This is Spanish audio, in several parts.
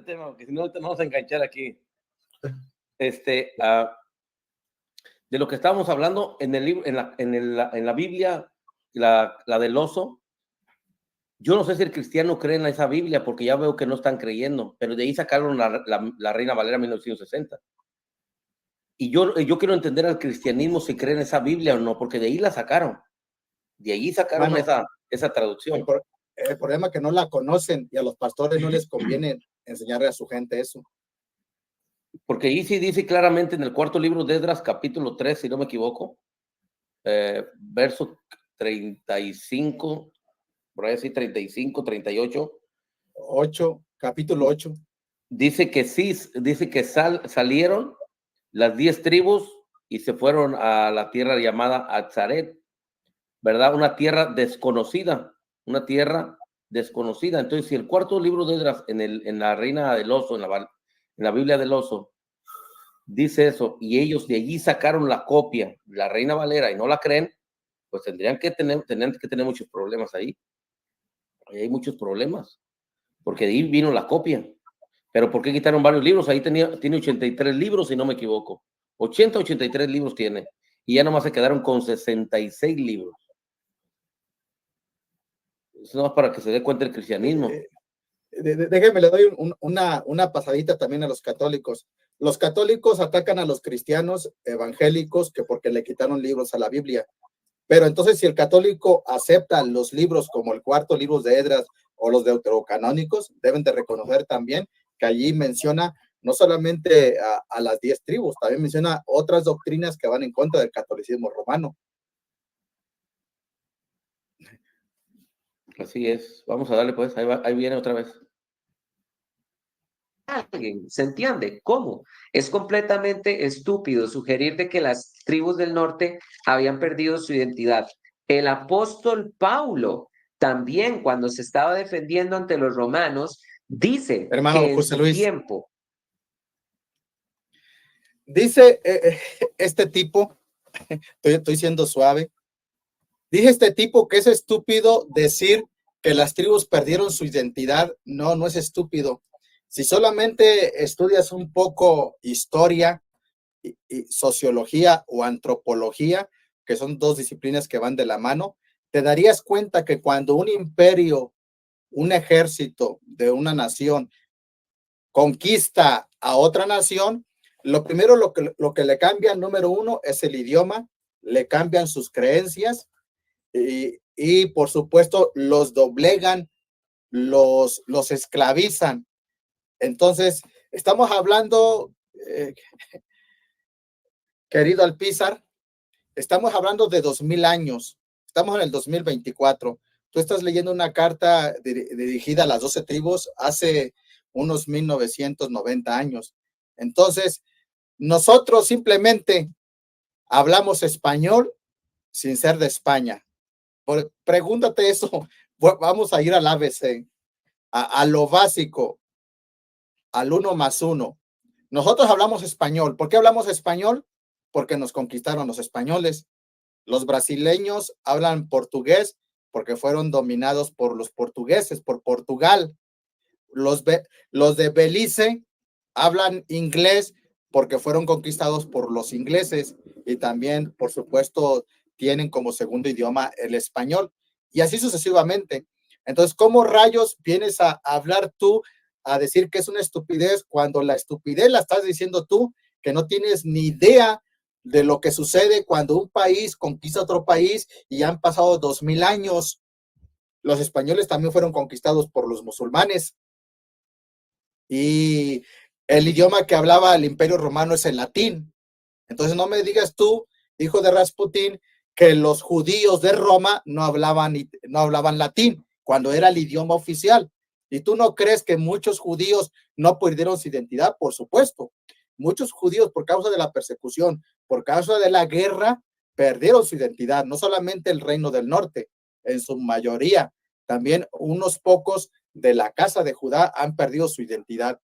tema, porque si no te vamos a enganchar aquí. De lo que estábamos hablando en el libro, en la Biblia, la del oso. Yo no sé si el cristiano cree en esa Biblia, porque ya veo que no están creyendo, pero de ahí sacaron la Reina Valera 1960. Y yo quiero entender al cristianismo si cree en esa Biblia o no, porque de ahí la sacaron. De ahí sacaron esa traducción. El problema es que no la conocen y a los pastores no les conviene enseñarle a su gente eso. Porque ahí sí dice claramente en el cuarto libro de Esdras, capítulo 3, si no me equivoco, verso 35, por ahí así 35, 38. Capítulo 8. Dice que sí, dice que salieron las 10 tribus y se fueron a la tierra llamada Atzaret, ¿verdad? Una tierra desconocida. Entonces, si el cuarto libro de Esdras en la Reina del Oso, en la Biblia del Oso, dice eso, y ellos de allí sacaron la copia, la Reina Valera, y no la creen, pues tendrían que tener muchos problemas ahí. Ahí hay muchos problemas, porque de ahí vino la copia. Pero ¿por qué quitaron varios libros? Ahí tiene 83 libros, si no me equivoco. 83 libros tiene. Y ya nomás se quedaron con 66 libros. Eso no es para que se dé cuenta el cristianismo. Déjenme, le doy una pasadita también a los católicos. Los católicos atacan a los cristianos evangélicos que porque le quitaron libros a la Biblia. Pero entonces, si el católico acepta los libros como el cuarto libro de Esdras o los deuterocanónicos, deben de reconocer también que allí menciona no solamente a las 10 tribus, también menciona otras doctrinas que van en contra del catolicismo romano. Así es. Vamos a darle, pues. Ahí viene otra vez. ¿Se entiende? ¿Cómo? Es completamente estúpido sugerir de que las tribus del norte habían perdido su identidad. El apóstol Pablo también, cuando se estaba defendiendo ante los romanos, dice hermano que en José su Luis, tiempo. Dice este tipo, estoy siendo suave, dice este tipo que es estúpido decir que las tribus perdieron su identidad. No, no es estúpido. Si solamente estudias un poco historia, y sociología o antropología, que son dos disciplinas que van de la mano, te darías cuenta que cuando un imperio, un ejército de una nación conquista a otra nación, lo primero lo que le cambian, número uno, es el idioma, le cambian sus creencias y por supuesto los doblegan, los esclavizan. Entonces, estamos hablando, querido Alpizar, estamos hablando de 2000 años, estamos en el 2024. Tú estás leyendo una carta dirigida a las 12 tribus hace unos 1990 años. Entonces, nosotros simplemente hablamos español sin ser de España. Pregúntate eso. Vamos a ir al ABC, a lo básico, al 1+1. Nosotros hablamos español. ¿Por qué hablamos español? Porque nos conquistaron los españoles. Los brasileños hablan portugués porque fueron dominados por los portugueses, por Portugal. Los de Belice hablan inglés porque fueron conquistados por los ingleses y también, por supuesto, tienen como segundo idioma el español y así sucesivamente. Entonces, ¿cómo rayos vienes a hablar tú a decir que es una estupidez cuando la estupidez la estás diciendo tú, que no tienes ni idea de lo que sucede cuando un país conquista otro país y han pasado 2000 años? Los españoles también fueron conquistados por los musulmanes y el idioma que hablaba el Imperio Romano es el latín. Entonces no me digas tú, hijo de Rasputín, que los judíos de Roma no hablaban latín cuando era el idioma oficial. ¿Y tú no crees que muchos judíos no perdieron su identidad? Por supuesto. Muchos judíos, por causa de la persecución, por causa de la guerra, perdieron su identidad. No solamente el Reino del Norte, en su mayoría. También unos pocos de la casa de Judá han perdido su identidad.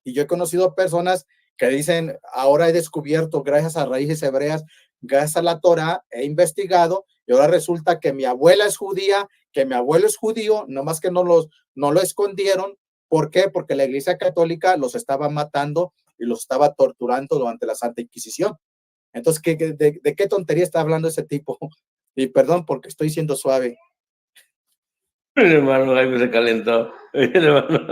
Y yo he conocido personas que dicen, ahora he descubierto, gracias a raíces hebreas, gracias a la Torá, he investigado, y ahora resulta que mi abuela es judía, que mi abuelo es judío, nomás que no lo escondieron, ¿Por qué? Porque la Iglesia Católica los estaba matando y los estaba torturando durante la Santa Inquisición. Entonces, ¿de qué tontería está hablando ese tipo? Y perdón porque estoy siendo suave. El hermano Jaime se calentó. El hermano.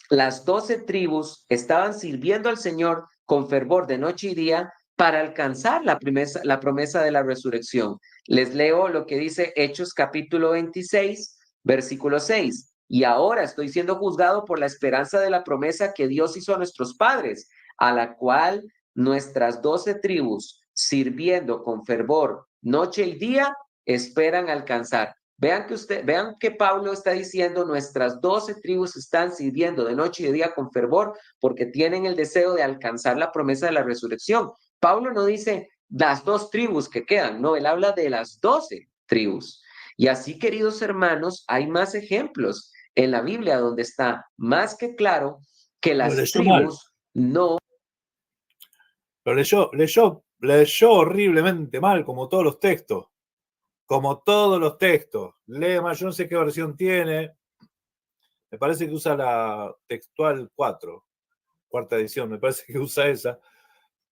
Las 12 tribus estaban sirviendo al Señor con fervor de noche y día para alcanzar la promesa de la resurrección. Les leo lo que dice Hechos capítulo 26, versículo 6. Y ahora estoy siendo juzgado por la esperanza de la promesa que Dios hizo a nuestros padres, a la cual nuestras 12 tribus, sirviendo con fervor noche y día, esperan alcanzar. Vean que Pablo está diciendo, nuestras 12 tribus están sirviendo de noche y de día con fervor porque tienen el deseo de alcanzar la promesa de la resurrección. Pablo no dice las 2 tribus que quedan, no, él habla de las 12 tribus. Y así, queridos hermanos, hay más ejemplos en la Biblia donde está más que claro que las tribus no... Lo leyó horriblemente mal, como todos los textos. Como todos los textos. Lee más, yo no sé qué versión tiene. Me parece que usa la textual 4, cuarta edición, me parece que usa esa.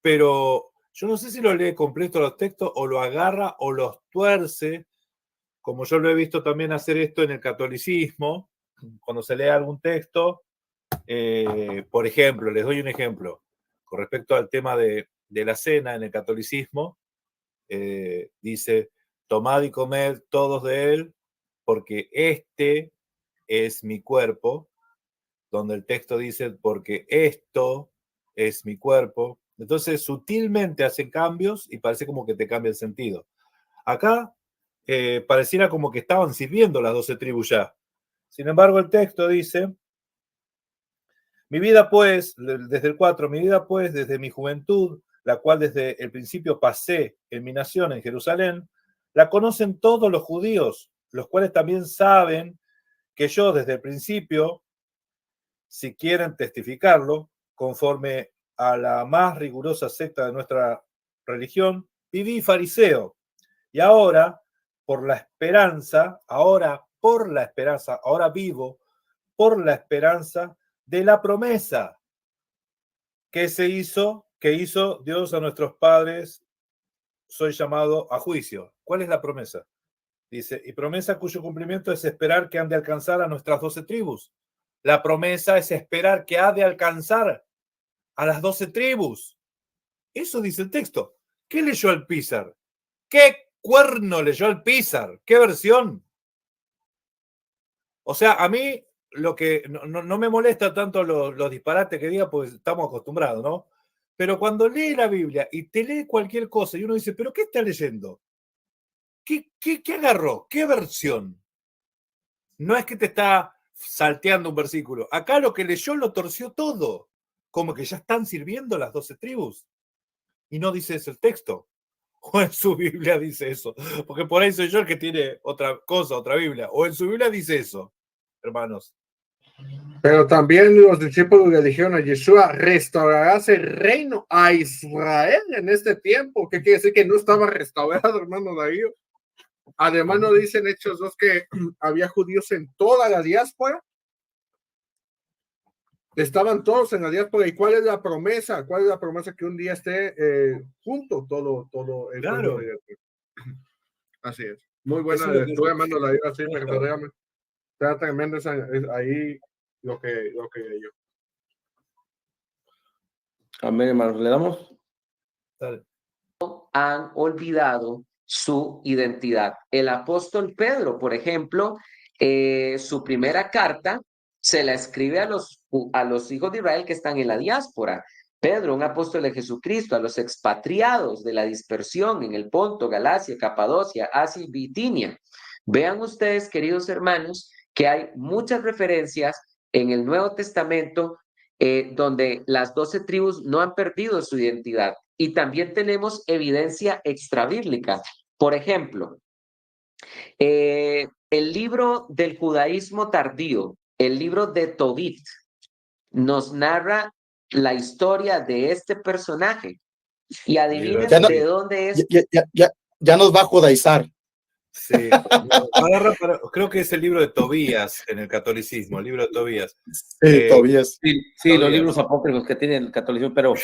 Pero yo no sé si lo lee completo los textos o lo agarra o los tuerce, como yo lo he visto también hacer esto en el catolicismo, cuando se lee algún texto. Por ejemplo, les doy un ejemplo, con respecto al tema de la cena en el catolicismo, dice: tomad y comed todos de él, porque este es mi cuerpo, donde el texto dice, porque esto es mi cuerpo. Entonces, sutilmente hacen cambios y parece como que te cambia el sentido. Acá pareciera como que estaban sirviendo las 12 tribus ya. Sin embargo, el texto dice: mi vida pues, desde el 4, mi vida pues, desde mi juventud, la cual desde el principio pasé en mi nación, en Jerusalén, la conocen todos los judíos, los cuales también saben que yo desde el principio, si quieren testificarlo, conforme a la más rigurosa secta de nuestra religión, viví fariseo. Y ahora, por la esperanza, ahora vivo por la esperanza de la promesa que hizo Dios a nuestros padres. Soy llamado a juicio. ¿Cuál es la promesa? Dice, y promesa cuyo cumplimiento es esperar que han de alcanzar a nuestras 12 tribus. La promesa es esperar que ha de alcanzar a las 12 tribus. Eso dice el texto. ¿Qué leyó Alpizar? ¿Qué cuerno leyó Alpizar? ¿Qué versión? O sea, a mí lo que no me molesta tanto los disparates que diga, pues estamos acostumbrados, ¿no? Pero cuando lee la Biblia y te lee cualquier cosa y uno dice, ¿pero qué está leyendo? ¿Qué agarró? ¿Qué versión? No es que te está salteando un versículo. Acá lo que leyó lo torció todo. Como que ya están sirviendo las 12 tribus. Y no dice eso el texto. O en su Biblia dice eso. Porque por ahí soy yo el que tiene otra cosa, otra Biblia. O en su Biblia dice eso, hermanos. Pero también los discípulos le dijeron a Yeshua, restaurarás el reino a Israel en este tiempo. ¿Qué quiere decir? Que no estaba restaurado, hermano Darío. Además, no dicen Hechos 2 que había judíos en toda la diáspora. Estaban todos en la diáspora. ¿Y cuál es la promesa? ¿Cuál es la promesa? Que un día esté junto todo el Claro. Así es. Muy buena lectura, hermano Darío. Así, verdaderamente. Está tremendo ahí lo que yo. Amén, hermanos. ¿Le damos? Dale. Han olvidado su identidad. El apóstol Pedro, por ejemplo, su primera carta se la escribe a los hijos de Israel que están en la diáspora. Pedro, un apóstol de Jesucristo, a los expatriados de la dispersión en el Ponto, Galacia, Capadocia, Asia y Bitinia. Vean ustedes, queridos hermanos, que hay muchas referencias en el Nuevo Testamento donde las 12 tribus no han perdido su identidad. Y también tenemos evidencia extrabíblica. Por ejemplo, el libro del judaísmo tardío, el libro de Tobit, nos narra la historia de este personaje. Y adivinen de dónde es. Ya nos va a judaizar. Sí, creo que es el libro de Tobías en el catolicismo, el libro de Tobías. Sí, Tobías. Sí, Tobías. los libros apócrifos que tiene el catolicismo, pero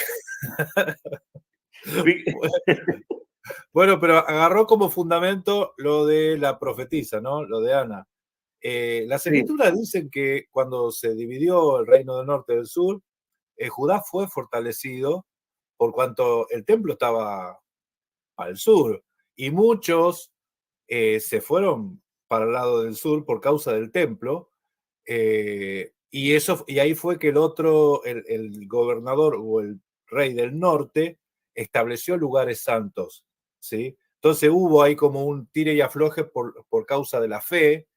Bueno, pero agarró como fundamento lo de la profetisa, ¿no? Lo de Ana. Las escrituras dicen que cuando se dividió el reino del norte y del sur, Judá fue fortalecido por cuanto el templo estaba al sur y muchos se fueron para el lado del sur por causa del templo y ahí fue que el gobernador o el rey del norte estableció lugares santos, ¿sí? Entonces hubo ahí como un tire y afloje por causa de la fe.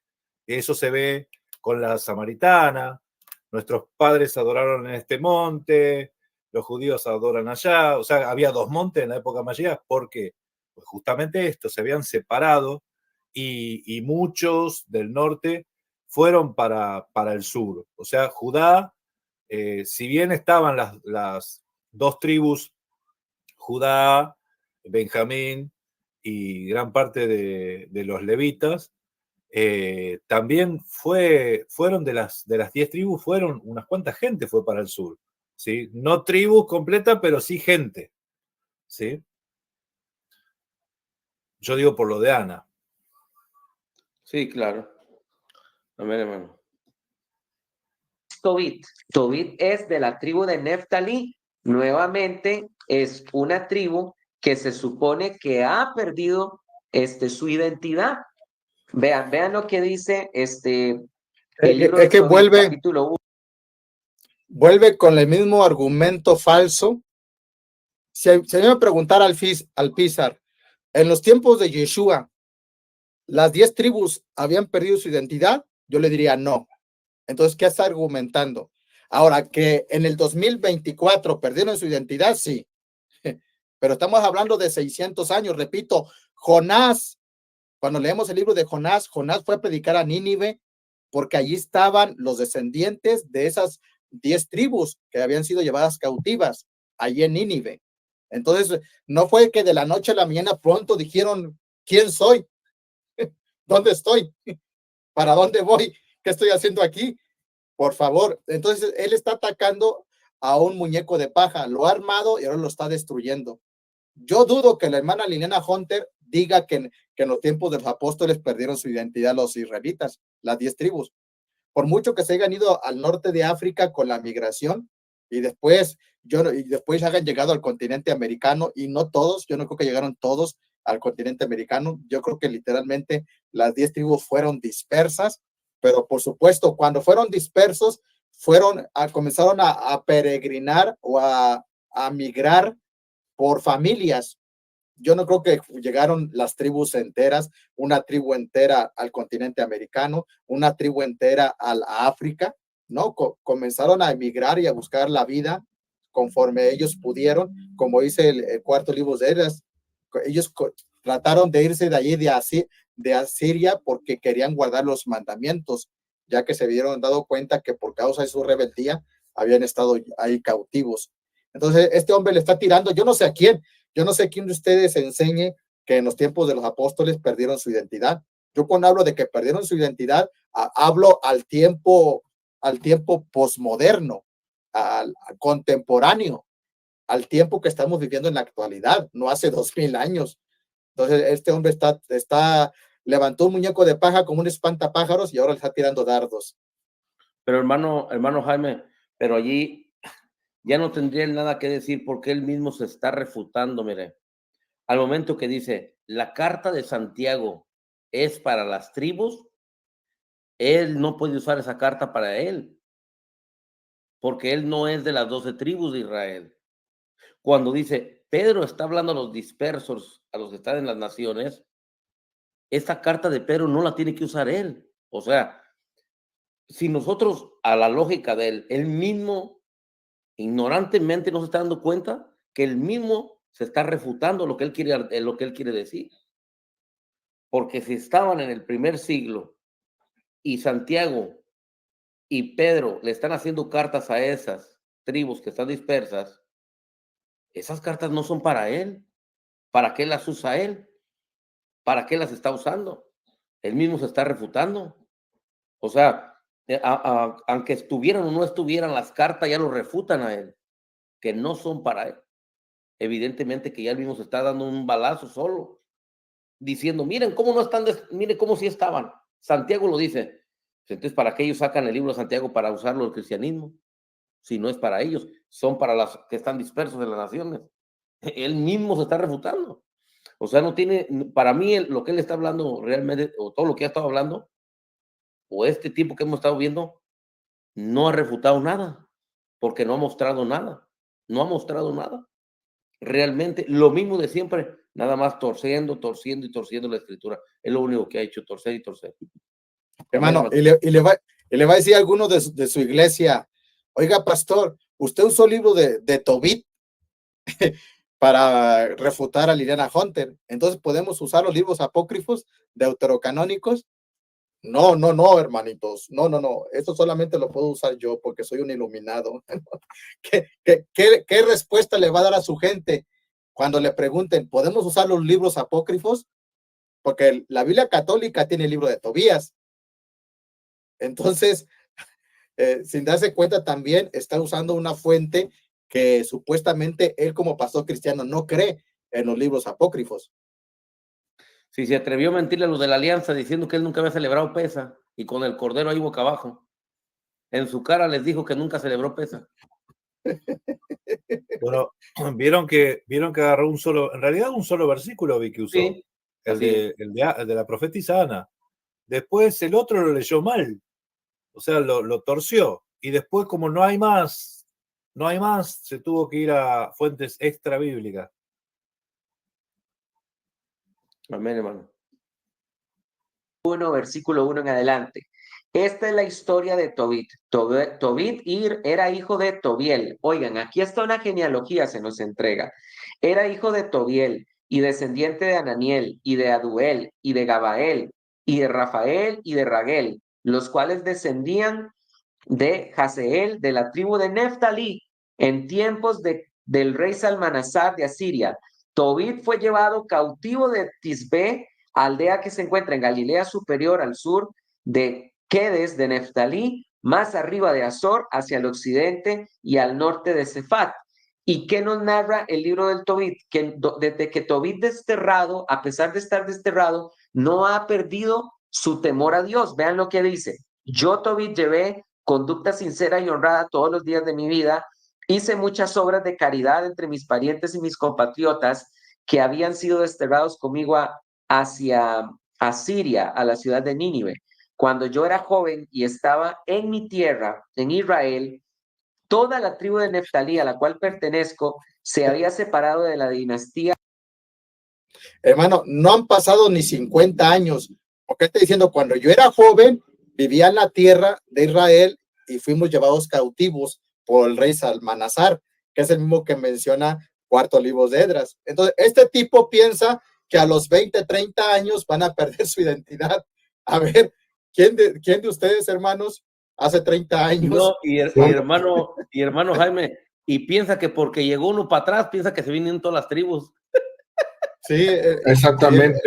Eso se ve con la samaritana. Nuestros padres adoraron en este monte, los judíos adoran allá. O sea, había dos montes en la época maya. ¿Por qué? Pues justamente esto, se habían separado y muchos del norte fueron para el sur. O sea, Judá, si bien estaban las dos tribus, Judá, Benjamín y gran parte de los levitas, también fueron de las 10 tribus, fueron unas cuantas gente fue para el sur, ¿sí? No tribus completas, pero sí gente, ¿sí? Yo digo por lo de Ana. sí, claro. Amén, hermano. Tobit es de la tribu de Neftalí. Nuevamente es una tribu que se supone que ha perdido su identidad. Vean lo que dice el libro Es de que Tobit, capítulo 1. vuelve con el mismo argumento falso. Si a mí me preguntara al Pizar, en los tiempos de Yeshua, ¿las 10 tribus habían perdido su identidad? Yo le diría no. Entonces, ¿qué está argumentando? Ahora, que en el 2024 perdieron su identidad, sí. Pero estamos hablando de 600 años. Repito, Jonás, cuando leemos el libro de Jonás, Jonás fue a predicar a Nínive porque allí estaban los descendientes de esas 10 tribus que habían sido llevadas cautivas allí en Nínive. Entonces, no fue que de la noche a la mañana pronto dijeron, ¿quién soy? ¿Dónde estoy? ¿Para dónde voy? ¿Qué estoy haciendo aquí? Por favor. Entonces, él está atacando a un muñeco de paja, lo ha armado y ahora lo está destruyendo. Yo dudo que la hermana Liliana Hunter diga que en los tiempos de los apóstoles perdieron su identidad los israelitas, las 10 tribus. Por mucho que se hayan ido al norte de África con la migración y después hayan llegado al continente americano, y no todos, yo no creo que llegaron todos al continente americano, yo creo que literalmente las 10 tribus fueron dispersas, pero por supuesto, cuando fueron dispersos, comenzaron a peregrinar o a migrar por familias. Yo no creo que llegaron las tribus enteras, una tribu entera al continente americano, una tribu entera a África, ¿no? Comenzaron a emigrar y a buscar la vida conforme ellos pudieron, como dice el cuarto libro de Esdras. Ellos trataron de irse de allí, de Asiria, porque querían guardar los mandamientos, ya que se vieron dado cuenta que por causa de su rebeldía habían estado ahí cautivos. Entonces, este hombre le está tirando, yo no sé a quién, yo no sé quién de ustedes enseñe que en los tiempos de los apóstoles perdieron su identidad. Yo cuando hablo de que perdieron su identidad, hablo al tiempo posmoderno, al contemporáneo, al tiempo que estamos viviendo en la actualidad, no hace 2000 años. Entonces, este hombre levantó un muñeco de paja como un espantapájaros y ahora le está tirando dardos. Pero hermano Jaime, pero allí ya no tendría él nada que decir porque él mismo se está refutando, mire. Al momento que dice, la carta de Santiago es para las tribus, él no puede usar esa carta para él, porque él no es de las 12 tribus de Israel. Cuando dice, Pedro está hablando a los dispersos, a los que están en las naciones, esta carta de Pedro no la tiene que usar él. O sea, si nosotros, a la lógica de él mismo, ignorantemente no se está dando cuenta que él mismo se está refutando lo que él quiere decir. Porque si estaban en el primer siglo y Santiago y Pedro le están haciendo cartas a esas tribus que están dispersas, esas cartas no son para él. ¿Para qué las usa él? ¿Para qué las está usando? Él mismo se está refutando. O sea, aunque estuvieran o no estuvieran, las cartas ya lo refutan a él, que no son para él. Evidentemente que ya él mismo se está dando un balazo solo, diciendo, miren cómo no están, miren cómo sí estaban. Santiago lo dice. Entonces, ¿para qué ellos sacan el libro de Santiago para usarlo el cristianismo? Si no es para ellos, son para las que están dispersos en las naciones. Él mismo se está refutando. O sea, no tiene, para mí, lo que él está hablando realmente, o todo lo que ha estado hablando, o este tiempo que hemos estado viendo, no ha refutado nada, porque no ha mostrado nada. No ha mostrado nada. Realmente, lo mismo de siempre, nada más torciendo la escritura. Es lo único que ha hecho, torcer y torcer. Hermano, y le va a decir a alguno de su iglesia, oiga, pastor, usted usó el libro de Tobit para refutar a Liliana Hunter. Entonces, ¿podemos usar los libros apócrifos deuterocanónicos? No, hermanitos. No. Eso solamente lo puedo usar yo porque soy un iluminado. ¿Qué respuesta le va a dar a su gente cuando le pregunten, ¿podemos usar los libros apócrifos? Porque la Biblia católica tiene el libro de Tobías. Entonces, sin darse cuenta, también está usando una fuente que supuestamente él como pastor cristiano no cree en los libros apócrifos. Si se atrevió a mentirle a los de la alianza diciendo que él nunca había celebrado Pesa y con el cordero ahí boca abajo, en su cara les dijo que nunca celebró Pesa. Bueno, vieron que agarró en realidad un solo versículo vi que usó, Sí, el de la profetisa Ana. Después el otro lo leyó mal, o sea, lo torció. Y después, como no hay más, se tuvo que ir a fuentes extra bíblicas. Amén, hermano. 1, versículo 1 en adelante. Esta es la historia de Tobit. Tobit era hijo de Tobiel. Oigan, aquí está una genealogía, se nos entrega. Era hijo de Tobiel y descendiente de Ananiel y de Aduel y de Gabael y de Rafael y de Raguel, los cuales descendían de Jaseel, de la tribu de Neftalí, en tiempos del rey Salmanasar de Asiria. Tobit fue llevado cautivo de Tisbe, aldea que se encuentra en Galilea superior al sur de Quedes de Neftalí, más arriba de Azor, hacia el occidente y al norte de Cefat. ¿Y qué nos narra el libro del Tobit? Que desde que Tobit desterrado, a pesar de estar desterrado, no ha perdido su temor a Dios. Vean lo que dice. Yo, Tobit, llevé conducta sincera y honrada todos los días de mi vida. Hice muchas obras de caridad entre mis parientes y mis compatriotas que habían sido desterrados conmigo hacia Asiria, a la ciudad de Nínive. Cuando yo era joven y estaba en mi tierra, en Israel, toda la tribu de Neftalí, a la cual pertenezco, se había separado de la dinastía. Hermano, no han pasado ni 50 años. ¿Por qué está diciendo? Cuando yo era joven, vivía en la tierra de Israel y fuimos llevados cautivos por el rey Salmanasar, que es el mismo que menciona cuarto libro de Esdras. Entonces, este tipo piensa que a los 20, 30 años van a perder su identidad. A ver, ¿quién de ustedes, hermanos, hace 30 años? No, y hermano Jaime, y piensa que porque llegó uno para atrás, piensa que se vienen todas las tribus. Sí, exactamente.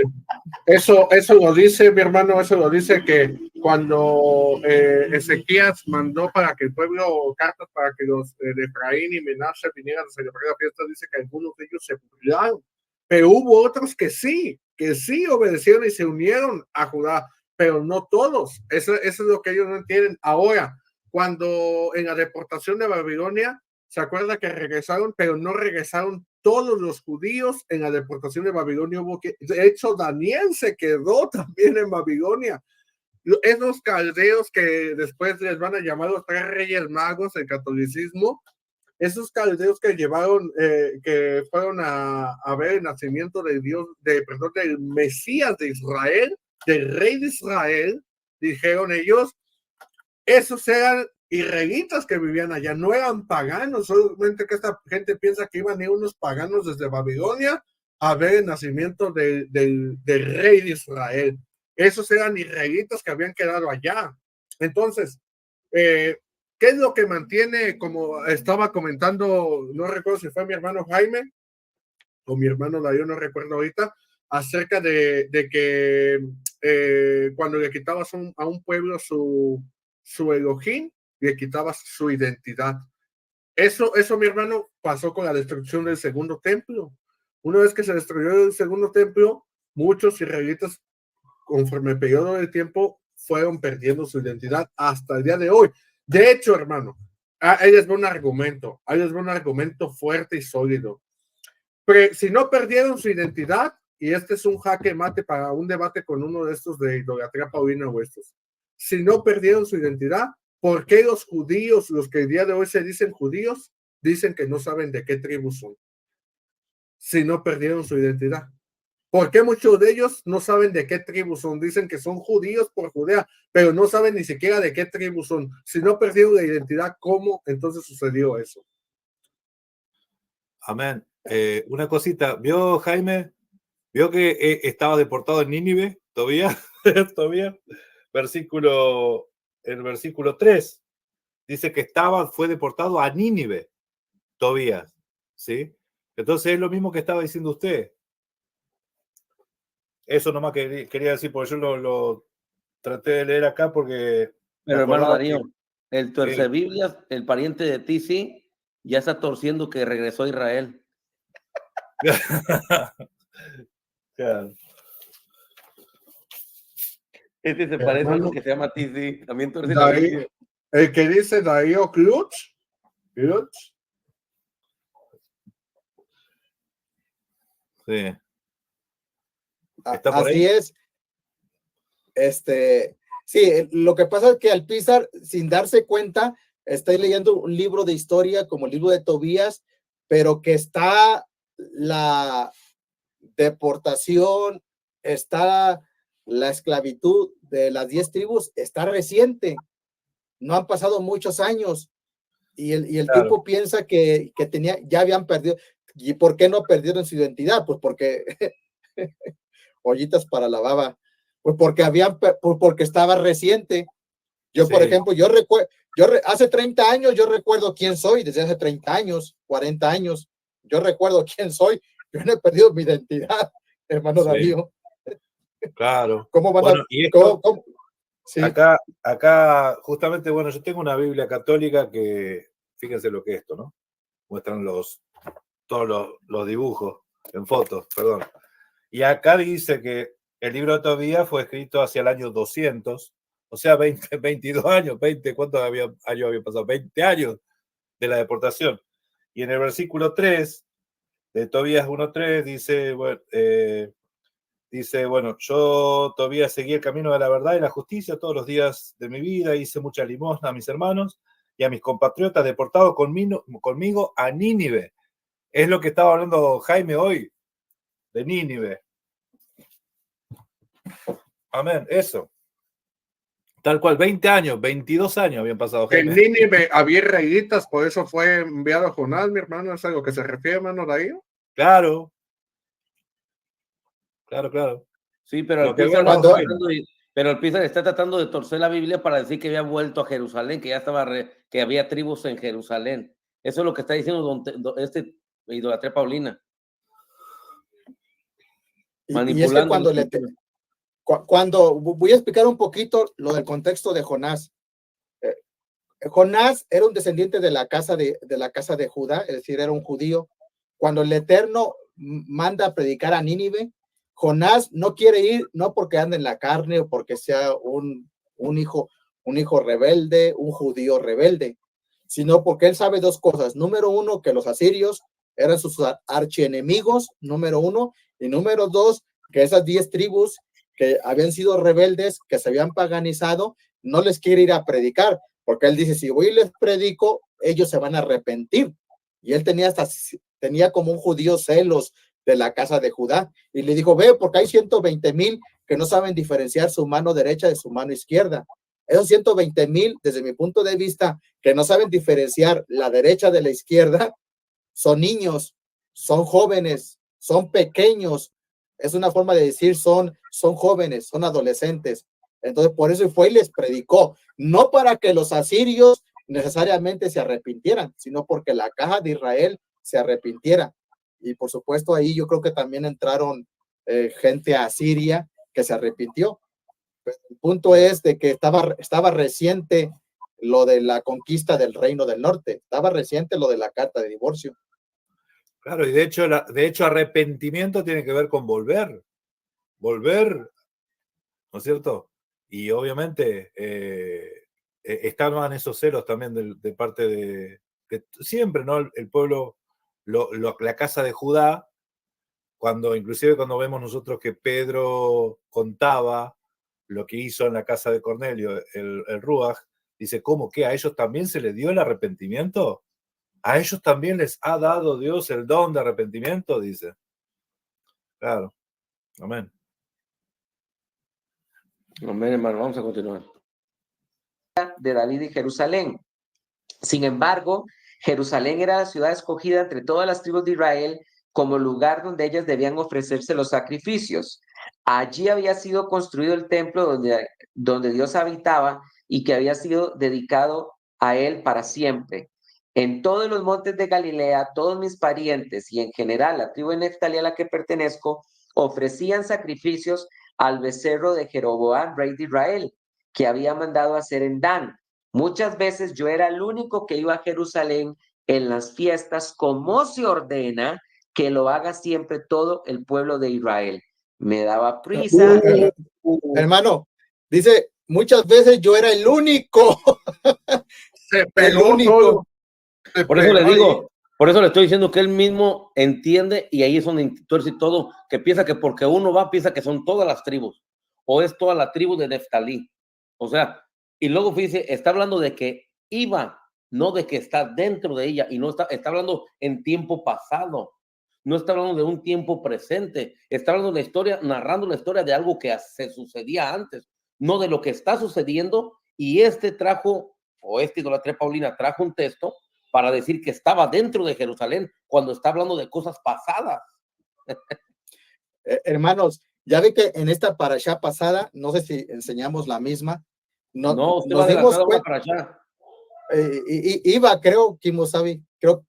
Eso lo dice, mi hermano, eso lo dice que cuando Ezequías mandó para que el pueblo, cartas para que los de Efraín y Menashe vinieran a celebrar la fiesta, dice que algunos de ellos se burlaron, pero hubo otros que sí obedecieron y se unieron a Judá, pero no todos. Eso es lo que ellos no entienden. Ahora, cuando en la deportación de Babilonia, se acuerda que regresaron, pero no regresaron todos los judíos en la deportación de Babilonia. De hecho, Daniel se quedó también en Babilonia. Esos caldeos que después les van a llamar los 3 reyes magos en catolicismo, esos caldeos que llevaron, que fueron a ver el nacimiento de Dios, del Mesías de Israel, del rey de Israel, dijeron ellos, esos eran israelitas que vivían allá, no eran paganos, solamente que esta gente piensa que iban a ir unos paganos desde Babilonia a ver el nacimiento del rey de Israel. Esos eran israelitas que habían quedado allá. Entonces, ¿qué es lo que mantiene, como estaba comentando, no recuerdo si fue mi hermano Jaime o mi hermano Darío, no recuerdo ahorita, acerca de que cuando le quitabas a un pueblo su Elohim, le quitabas su identidad. Eso, mi hermano, pasó con la destrucción del segundo templo. Una vez que se destruyó el segundo templo, muchos israelitas, conforme el periodo del tiempo, fueron perdiendo su identidad hasta el día de hoy. De hecho, hermano, ahí les veo un argumento, fuerte y sólido. Pero si no perdieron su identidad, y este es un jaque mate para un debate con uno de estos de idolatría paulina o estos, si no perdieron su identidad, ¿por qué los judíos, los que el día de hoy se dicen judíos, dicen que no saben de qué tribu son? Si no perdieron su identidad. ¿Por qué muchos de ellos no saben de qué tribu son? Dicen que son judíos por Judea, pero no saben ni siquiera de qué tribu son. Si no perdieron la identidad, ¿cómo entonces sucedió eso? Amén. Una cosita, ¿vio Jaime? ¿Vio que estaba deportado en Nínive? ¿Todavía? ¿Todavía? El versículo 3 dice que fue deportado a Nínive, Tobías, ¿sí? Entonces es lo mismo que estaba diciendo usted. Eso nomás quería decir, porque yo lo traté de leer acá porque... Pero hermano Darío, el Tuercebiblias, el pariente de Tisi, ya está torciendo que regresó a Israel. Claro. Este se parece a uno que se llama Tisi, también torce la Darío, Biblia. el que dice Darío Klutz. Sí. Así es. Sí, lo que pasa es que Alpizar, sin darse cuenta, está leyendo un libro de historia como el libro de Tobías, pero que está la deportación, está la esclavitud de las 10 tribus, está reciente. No han pasado muchos años y el Claro. tipo piensa que ya habían perdido. ¿Y por qué no perdieron su identidad? Pues porque ollitas para la baba, pues porque estaba reciente. Yo, Sí. por ejemplo, hace 30 años yo recuerdo quién soy, desde hace 30 años, 40 años, yo recuerdo quién soy. Yo no he perdido mi identidad, hermano Darío. Claro. ¿Cómo van bueno, a...? y esto, ¿Cómo? Sí. Acá, justamente, bueno, yo tengo una Biblia católica que, fíjense lo que es esto, ¿no? Muestran todos los dibujos en fotos, perdón. Y acá dice que el libro de Tobías fue escrito hacia el año 200, o sea, 22 años, 20, ¿cuántos años habían pasado? 20 años de la deportación. Y en el versículo 3 de Tobías 1:3 dice, bueno, yo todavía seguí el camino de la verdad y la justicia todos los días de mi vida, hice mucha limosna a mis hermanos y a mis compatriotas deportados conmigo a Nínive. Es lo que estaba hablando Jaime hoy, de Nínive. Amén, eso. Tal cual, 20 años, 22 años habían pasado, Jaime. En Nínive había israelitas, por eso fue enviado a Jonás, mi hermano, ¿es a lo que se refiere, hermano Darío? Claro. Claro. Sí, pero el Pizar está tratando de torcer la Biblia para decir que había vuelto a Jerusalén, que ya que había tribus en Jerusalén. Eso es lo que está diciendo idolatría paulina. Y es que cuando voy a explicar un poquito lo del contexto de Jonás. Jonás era un descendiente de la casa de Judá, es decir, era un judío. Cuando el Eterno manda a predicar a Nínive, Jonás no quiere ir, no porque ande en la carne o porque sea un hijo rebelde, un judío rebelde, sino porque él sabe dos cosas. Número uno, que los asirios eran sus archienemigos, número uno, y número dos, que esas 10 tribus que habían sido rebeldes, que se habían paganizado, no les quiere ir a predicar, porque él dice, si voy y les predico, ellos se van a arrepentir. Y él tenía como un judío celos de la casa de Judá, y le dijo, ve, porque hay 120,000 que no saben diferenciar su mano derecha de su mano izquierda. Esos 120,000, desde mi punto de vista, que no saben diferenciar la derecha de la izquierda, son niños, son jóvenes, son pequeños. Es una forma de decir son jóvenes, son adolescentes. Entonces, por eso fue y les predicó, no para que los asirios necesariamente se arrepintieran, sino porque la casa de Israel se arrepintiera. Y por supuesto, ahí yo creo que también entraron gente asiria que se arrepintió. El punto es de que estaba reciente lo de la conquista del Reino del Norte, estaba reciente lo de la carta de divorcio. Claro, y de hecho arrepentimiento tiene que ver con volver, ¿no es cierto? Y obviamente estaban esos celos también de parte de siempre, ¿no? El pueblo, la casa de Judá, inclusive cuando vemos nosotros que Pedro contaba lo que hizo en la casa de Cornelio, el Ruach, dice, ¿cómo que a ellos también se les dio el arrepentimiento? ¿A ellos también les ha dado Dios el don de arrepentimiento? Dice. Claro. Amén. Amén, hermano. Vamos a continuar. De David y Jerusalén. Sin embargo, Jerusalén era la ciudad escogida entre todas las tribus de Israel como lugar donde ellas debían ofrecerse los sacrificios. Allí había sido construido el templo donde Dios habitaba y que había sido dedicado a él para siempre. En todos los montes de Galilea, todos mis parientes y en general la tribu de Neftalí a la que pertenezco ofrecían sacrificios al becerro de Jeroboam, rey de Israel, que había mandado hacer en Dan. Muchas veces yo era el único que iba a Jerusalén en las fiestas, como se ordena que lo haga siempre todo el pueblo de Israel. Me daba prisa. Hermano, dice, muchas veces yo era el único. Se pegó único. solo. Se Por eso pegó le digo, ahí. por eso le estoy diciendo que él mismo entiende, y ahí es donde tuerce todo, que piensa que porque uno va, piensa que son todas las tribus, o es toda la tribu de Neftalí. O sea, y luego fíjese, está hablando de que iba, no de que está dentro de ella, y no está hablando en tiempo pasado, no está hablando de un tiempo presente, está hablando de la historia, narrando la historia de algo que se sucedía antes, no de lo que está sucediendo, y idolatría Paulina trajo un texto para decir que estaba dentro de Jerusalén cuando está hablando de cosas pasadas. Hermanos, ya ve que en esta parashá pasada, no sé si enseñamos la misma, No, usted nos va dimos adelantada una cuenta, para allá. iba, creo, Kimosabi, creo.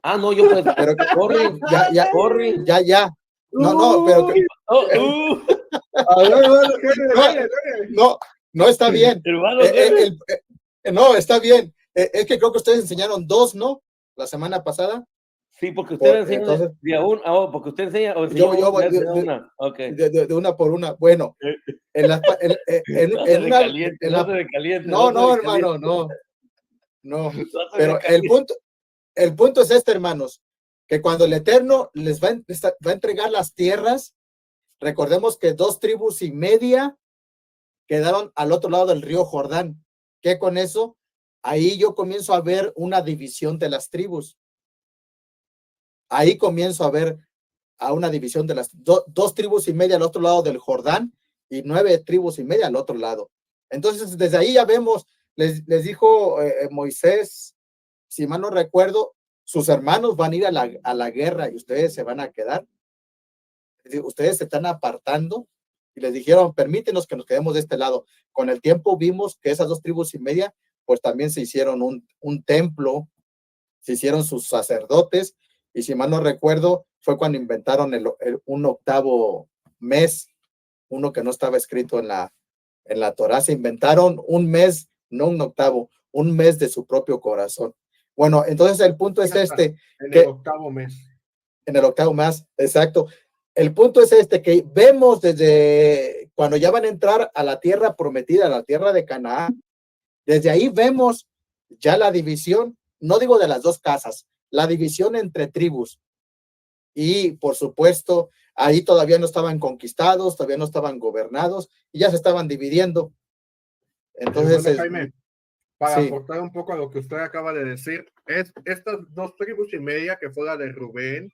No, yo pues, Pero corre. Ya. No, pero no está bien. Hermano, No, está bien. Es que creo que ustedes enseñaron 2, ¿no? La semana pasada. sí, porque usted enseña entonces, porque usted enseña yo voy una. Okay. de una por una. Bueno, No se me caliente. No, hermano, no. Pero el punto es este, hermanos, que cuando el Eterno les va a entregar las tierras, recordemos que 2 tribus y media quedaron al otro lado del río Jordán. ¿Qué con eso? Ahí yo comienzo a ver una división de las tribus. Ahí comienzo a ver a una división de las 2 tribus y media al otro lado del Jordán y 9 tribus y media al otro lado. Entonces, desde ahí ya vemos, les dijo Moisés, si mal no recuerdo, sus hermanos van a ir a la guerra y ustedes se van a quedar. Ustedes se están apartando y les dijeron, permítenos que nos quedemos de este lado. Con el tiempo vimos que esas 2 tribus y media, pues también se hicieron un templo, se hicieron sus sacerdotes, y si mal no recuerdo, fue cuando inventaron un 8º mes, uno que no estaba escrito en la Torá. Se inventaron un mes, no un 8º, un mes de su propio corazón. Bueno, entonces el punto es este. En el 8º mes. En el 8º mes, exacto. El punto es este, que vemos desde cuando ya van a entrar a la tierra prometida, a la tierra de Canaán, desde ahí vemos ya la división, no digo de las 2 casas, la división entre tribus. Y por supuesto, ahí todavía no estaban conquistados, todavía no estaban gobernados, y ya se estaban dividiendo. Entonces, bueno, Jaime, para sí, aportar un poco a lo que usted acaba de decir, estas 2 tribus y media, que fue la de Rubén,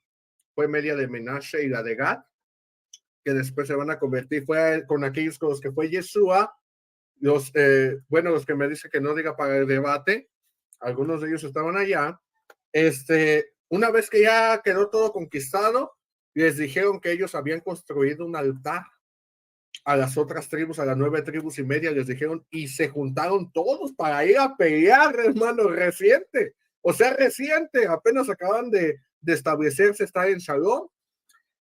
fue media de Menashe y la de Gad, que después se van a convertir, fue con aquellos con los que fue Yeshua, los que me dicen que no diga para el debate, algunos de ellos estaban allá. Una vez que ya quedó todo conquistado, les dijeron que ellos habían construido un altar a las otras tribus, a las 9 tribus y media, les dijeron, y se juntaron todos para ir a pelear, hermano, reciente, apenas acaban de establecerse, estar en Shalom,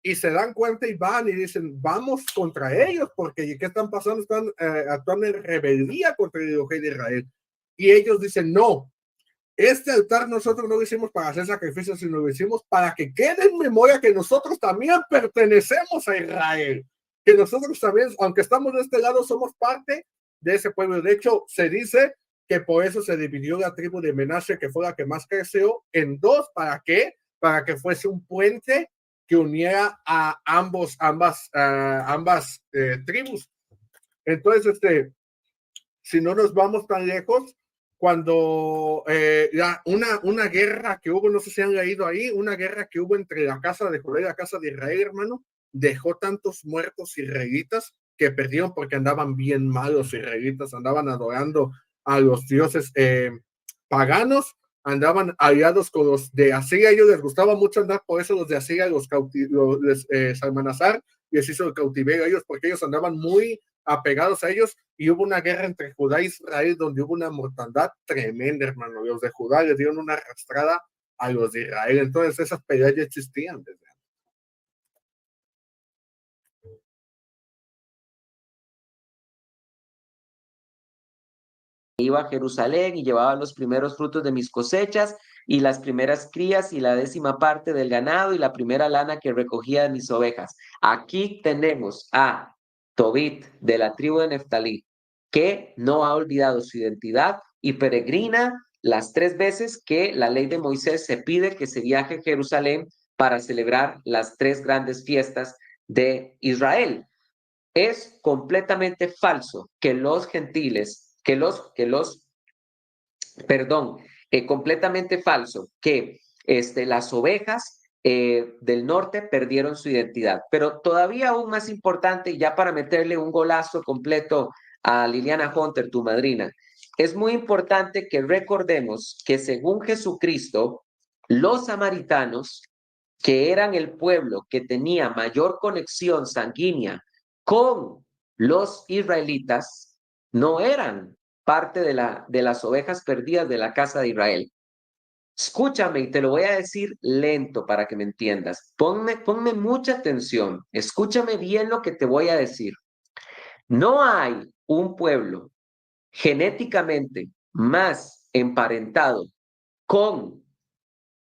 y se dan cuenta y van y dicen, vamos contra ellos, porque ¿qué están pasando? Están actuando en rebeldía contra el Dios de Israel. Y ellos dicen, no, este altar nosotros no lo hicimos para hacer sacrificios, sino lo hicimos para que quede en memoria que nosotros también pertenecemos a Israel, que nosotros también, aunque estamos de este lado, somos parte de ese pueblo. De hecho, se dice que por eso se dividió la tribu de Menashe, que fue la que más creció, en dos. ¿Para qué? Para que fuese un puente que uniera a ambas tribus. Entonces, si no nos vamos tan lejos, cuando una guerra que hubo, no sé si han leído ahí, una guerra que hubo entre la casa de Judá y la casa de Israel, hermano, dejó tantos muertos israelitas que perdieron porque andaban bien mal los israelitas, andaban adorando a los dioses paganos, andaban aliados con los de Asiria. A ellos les gustaba mucho andar, por eso los de Asiria Salmanasar les hizo el cautiverio a ellos, porque ellos andaban muy apegados a ellos, y hubo una guerra entre Judá e Israel donde hubo una mortandad tremenda, hermano. Los de Judá les dieron una arrastrada a los de Israel. Entonces esas peleas ya existían desde antes. Iba a Jerusalén y llevaba los primeros frutos de mis cosechas y las primeras crías y la 10ª parte del ganado y la primera lana que recogía de mis ovejas. Aquí tenemos a Tobit de la tribu de Neftalí, que no ha olvidado su identidad y peregrina las 3 veces que la ley de Moisés se pide que se viaje a Jerusalén para celebrar las 3 grandes fiestas de Israel. Es completamente falso que los gentiles, completamente falso que las ovejas del norte perdieron su identidad. Pero todavía aún más importante, y ya para meterle un golazo completo a Liliana Hunter, tu madrina, es muy importante que recordemos que según Jesucristo, los samaritanos, que eran el pueblo que tenía mayor conexión sanguínea con los israelitas, no eran parte de las ovejas perdidas de la casa de Israel. Escúchame, y te lo voy a decir lento para que me entiendas. Ponme mucha atención. Escúchame bien lo que te voy a decir. No hay un pueblo genéticamente más emparentado con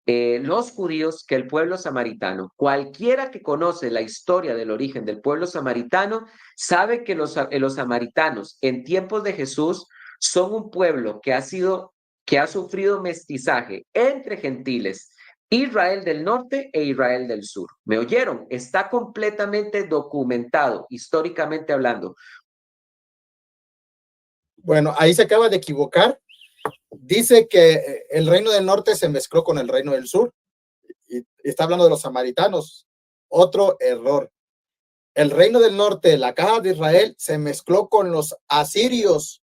los judíos que el pueblo samaritano. Cualquiera que conoce la historia del origen del pueblo samaritano sabe que los samaritanos en tiempos de Jesús son un pueblo que ha sufrido mestizaje entre gentiles, Israel del norte e Israel del sur. ¿Me oyeron? Está completamente documentado, históricamente hablando. Bueno, ahí se acaba de equivocar. Dice que el reino del norte se mezcló con el reino del sur. Y está hablando de los samaritanos. Otro error. El reino del norte, la casa de Israel, se mezcló con los asirios.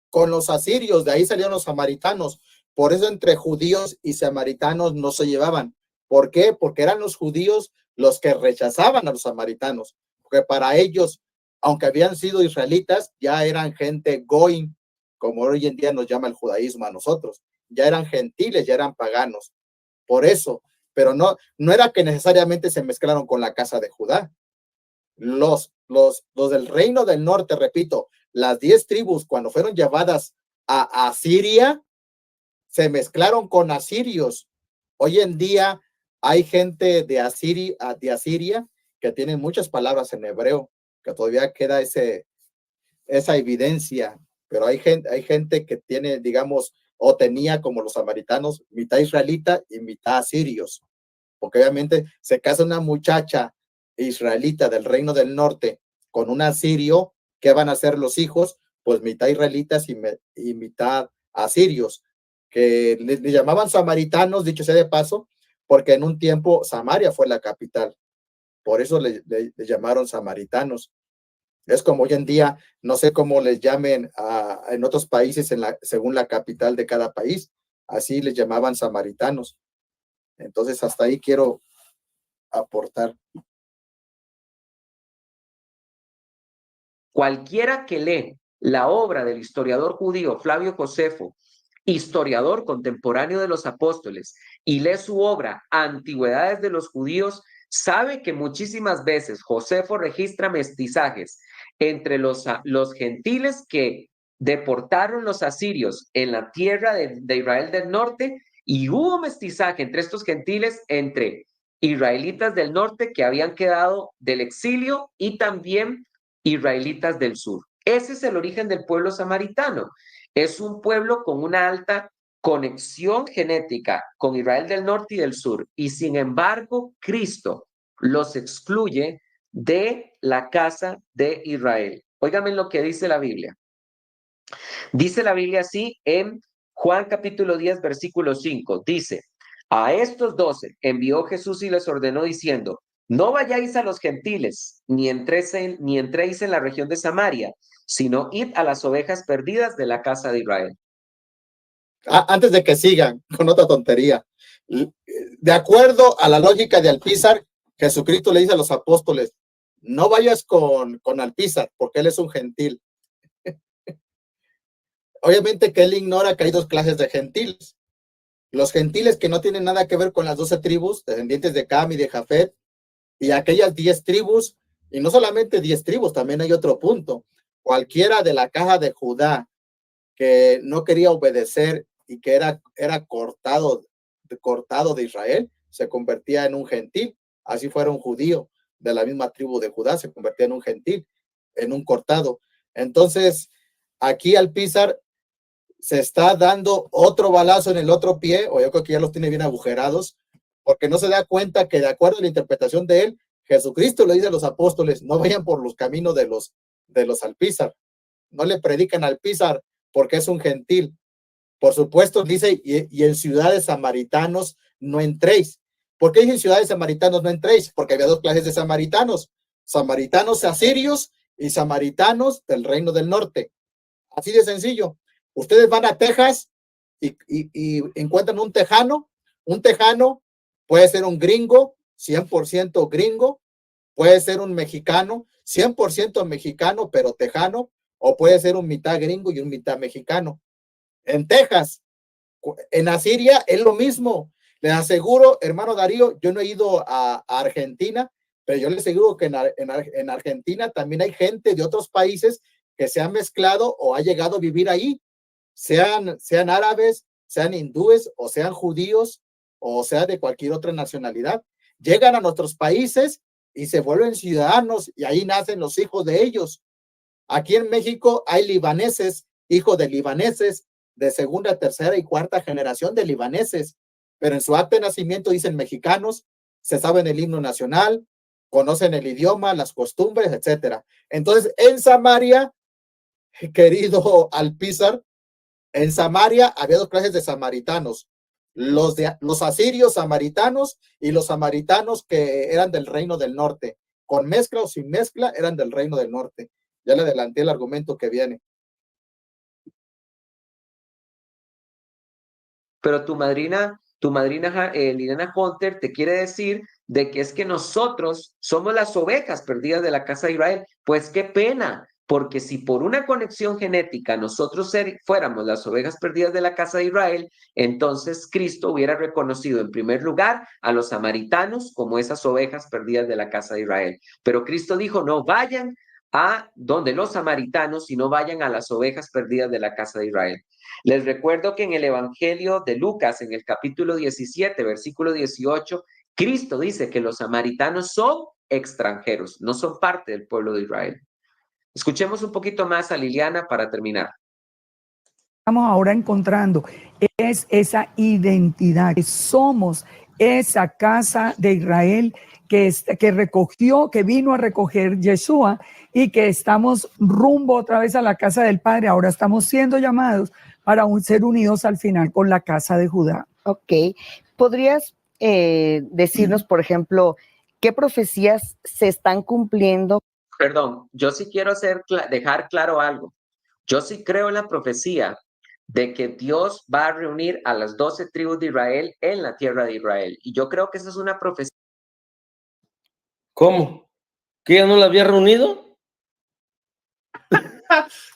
Con los asirios, de ahí salieron los samaritanos. Por eso entre judíos y samaritanos no se llevaban. ¿Por qué? Porque eran los judíos los que rechazaban a los samaritanos. Porque para ellos, aunque habían sido israelitas, ya eran gente goim, como hoy en día nos llama el judaísmo a nosotros. Ya eran gentiles, ya eran paganos. Por eso, pero no era que necesariamente se mezclaron con la casa de Judá. Los del reino del norte, repito, las 10 tribus, cuando fueron llevadas a Asiria, se mezclaron con asirios. Hoy en día hay gente de Asiria que tienen muchas palabras en hebreo, que todavía queda esa evidencia, pero hay gente que tiene, digamos, o tenía como los samaritanos, mitad israelita y mitad asirios, porque obviamente se casa una muchacha israelita del reino del norte con un asirio, ¿qué van a ser los hijos? Pues mitad israelitas y mitad asirios, que le llamaban samaritanos, dicho sea de paso, porque en un tiempo Samaria fue la capital, por eso le llamaron samaritanos. Es como hoy en día, no sé cómo les llamen en otros países según la capital de cada país, así les llamaban samaritanos. Entonces hasta ahí quiero aportar. Cualquiera que lee la obra del historiador judío Flavio Josefo, historiador contemporáneo de los apóstoles, y lee su obra Antigüedades de los Judíos, sabe que muchísimas veces Josefo registra mestizajes entre los gentiles que deportaron los asirios en la tierra de Israel del norte, y hubo mestizaje entre estos gentiles, entre israelitas del norte que habían quedado del exilio y también israelitas del sur. Ese es el origen del pueblo samaritano. Es un pueblo con una alta conexión genética con Israel del norte y del sur, y sin embargo Cristo los excluye de la casa de Israel. Óigame lo que dice la Biblia. Dice la Biblia así en Juan capítulo 10, versículo 5. Dice, a estos 12 envió Jesús y les ordenó diciendo, no vayáis a los gentiles, ni entréis en la región de Samaria, sino id a las ovejas perdidas de la casa de Israel. Antes de que sigan con otra tontería, de acuerdo a la lógica de Alpizar, Jesucristo le dice a los apóstoles, no vayas con Alpizar, porque él es un gentil. Obviamente que él ignora que hay dos clases de gentiles. Los gentiles que no tienen nada que ver con las 12 tribus, descendientes de Cam y de Jafet, y aquellas 10 tribus, y no solamente 10 tribus, también hay otro punto. Cualquiera de la caja de Judá que no quería obedecer y que era cortado de Israel, se convertía en un gentil. Así fuera un judío de la misma tribu de Judá, se convertía en un gentil, en un cortado. Entonces, aquí Alpizar se está dando otro balazo en el otro pie, o yo creo que ya los tiene bien agujerados, porque no se da cuenta que de acuerdo a la interpretación de él, Jesucristo le dice a los apóstoles, no vayan por los caminos de los Alpizar, no le predican al Alpizar porque es un gentil. Por supuesto, dice, y en ciudades samaritanos no entréis. ¿Por qué en ciudades samaritanos no entréis? Porque había dos clases de samaritanos, samaritanos asirios y samaritanos del reino del norte. Así de sencillo. Ustedes van a Texas y encuentran un tejano puede ser un gringo, 100% gringo, puede ser un mexicano, 100% mexicano, pero tejano, o puede ser un mitad gringo y un mitad mexicano. En Texas, en Asiria es lo mismo. Les aseguro, hermano Darío, yo no he ido a Argentina, pero yo les aseguro que en Argentina también hay gente de otros países que se ha mezclado o ha llegado a vivir ahí, sean árabes, sean hindúes o sean judíos o sea de cualquier otra nacionalidad. Llegan a nuestros países y se vuelven ciudadanos y ahí nacen los hijos de ellos. Aquí en México hay libaneses, hijos de libaneses, de segunda, tercera y cuarta generación de libaneses, pero en su acta de nacimiento dicen mexicanos, se saben el himno nacional, conocen el idioma, las costumbres, etcétera. Entonces, en Samaria, querido Alpizar, en Samaria había dos clases de samaritanos, los asirios samaritanos y los samaritanos que eran del reino del norte, con mezcla o sin mezcla, eran del reino del norte. Ya le adelanté el argumento que viene. Pero tu madrina Liliana Hunter te quiere decir de que es que nosotros somos las ovejas perdidas de la casa de Israel. Pues qué pena, porque si por una conexión genética nosotros fuéramos las ovejas perdidas de la casa de Israel, entonces Cristo hubiera reconocido en primer lugar a los samaritanos como esas ovejas perdidas de la casa de Israel. Pero Cristo dijo, no vayan a donde los samaritanos, sino vayan a las ovejas perdidas de la casa de Israel. Les recuerdo que en el Evangelio de Lucas, en el capítulo 17, versículo 18, Cristo dice que los samaritanos son extranjeros, no son parte del pueblo de Israel. Escuchemos un poquito más a Liliana para terminar. Estamos ahora encontrando es esa identidad, que somos esa casa de Israel que recogió, que vino a recoger Yeshua y que estamos rumbo otra vez a la casa del Padre. Ahora estamos siendo llamados para ser unidos al final con la casa de Judá. Ok. ¿Podrías decirnos, por ejemplo, qué profecías se están cumpliendo? Perdón, yo sí quiero dejar claro algo. Yo sí creo en la profecía de que Dios va a reunir a las 12 tribus de Israel en la tierra de Israel. Y yo creo que esa es una profecía. ¿Cómo? ¿Que ya no la había reunido?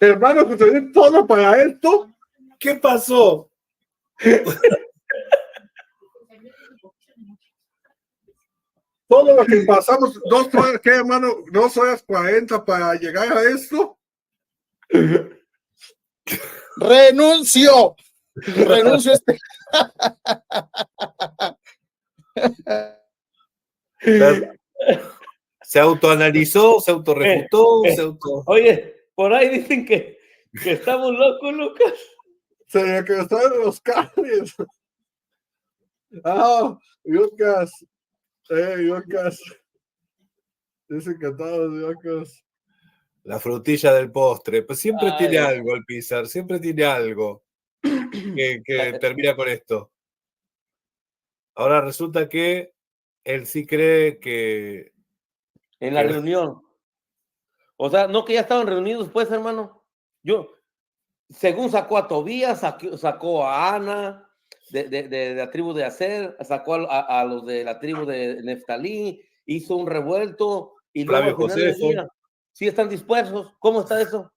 Hermano, que te todo para esto. ¿Qué pasó? todo lo que pasamos, 2 horas, ¿qué, hermano? 2 horas 40 para llegar a esto. Renuncio. Renuncio a este. Se autoanalizó, se autorrefutó, se auto... Oye, por ahí dicen que estamos locos, Lucas. Se me cruzaron los cables. Ah, Lucas. Lucas. Dicen que todos locos. La frutilla del postre. Pues siempre Ay, tiene Dios. algo el Pizar, siempre tiene algo que termina con esto. Ahora resulta que él sí cree que... En la que- reunión. O sea, no que ya estaban reunidos, pues, hermano. Yo, según sacó a Tobías, sacó a Ana de la tribu de Aser, sacó a los de la tribu de Neftalí, hizo un revuelto y luego Flavio al final del Josefo. día, sí están dispersos. ¿Cómo está eso?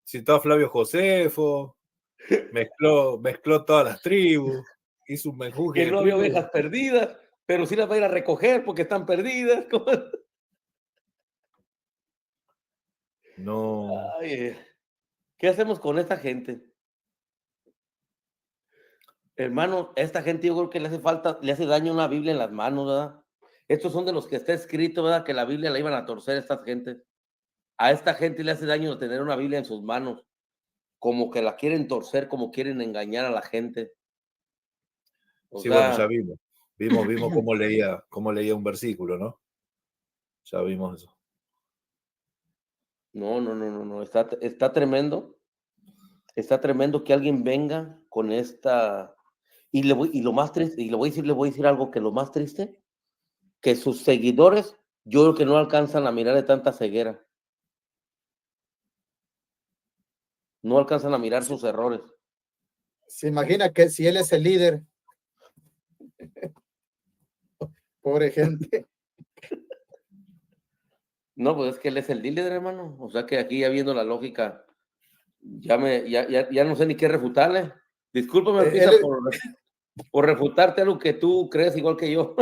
Citó a Flavio Josefo, mezcló todas las tribus, hizo un menjunje Que de no había tribus. ovejas perdidas, pero sí las va a ir a recoger porque están perdidas. ¿Cómo? No, Ay, ¿qué hacemos con esta gente? Hermano, a esta gente yo creo que le hace falta, le hace daño una Biblia en las manos, ¿verdad? Estos son de los que está escrito, ¿verdad? Que la Biblia la iban a torcer a estas gentes. A esta gente le hace daño tener una Biblia en sus manos, como que la quieren torcer, como quieren engañar a la gente. O sí, bueno, sea, ya vimos cómo leía un versículo, ¿no? Ya vimos eso. no, está tremendo. Está tremendo que alguien venga con esta. Y lo más triste, y le voy a decir algo que lo más triste, que sus seguidores, yo creo que no alcanzan a mirar de tanta ceguera. No alcanzan a mirar sus errores. Se imagina que si él es el líder. Pobre gente. No, pues es que él es el líder, hermano. O sea que aquí ya viendo la lógica, ya no sé ni qué refutarle. Discúlpame, Pisa, Él- por refutarte algo que tú crees igual que yo.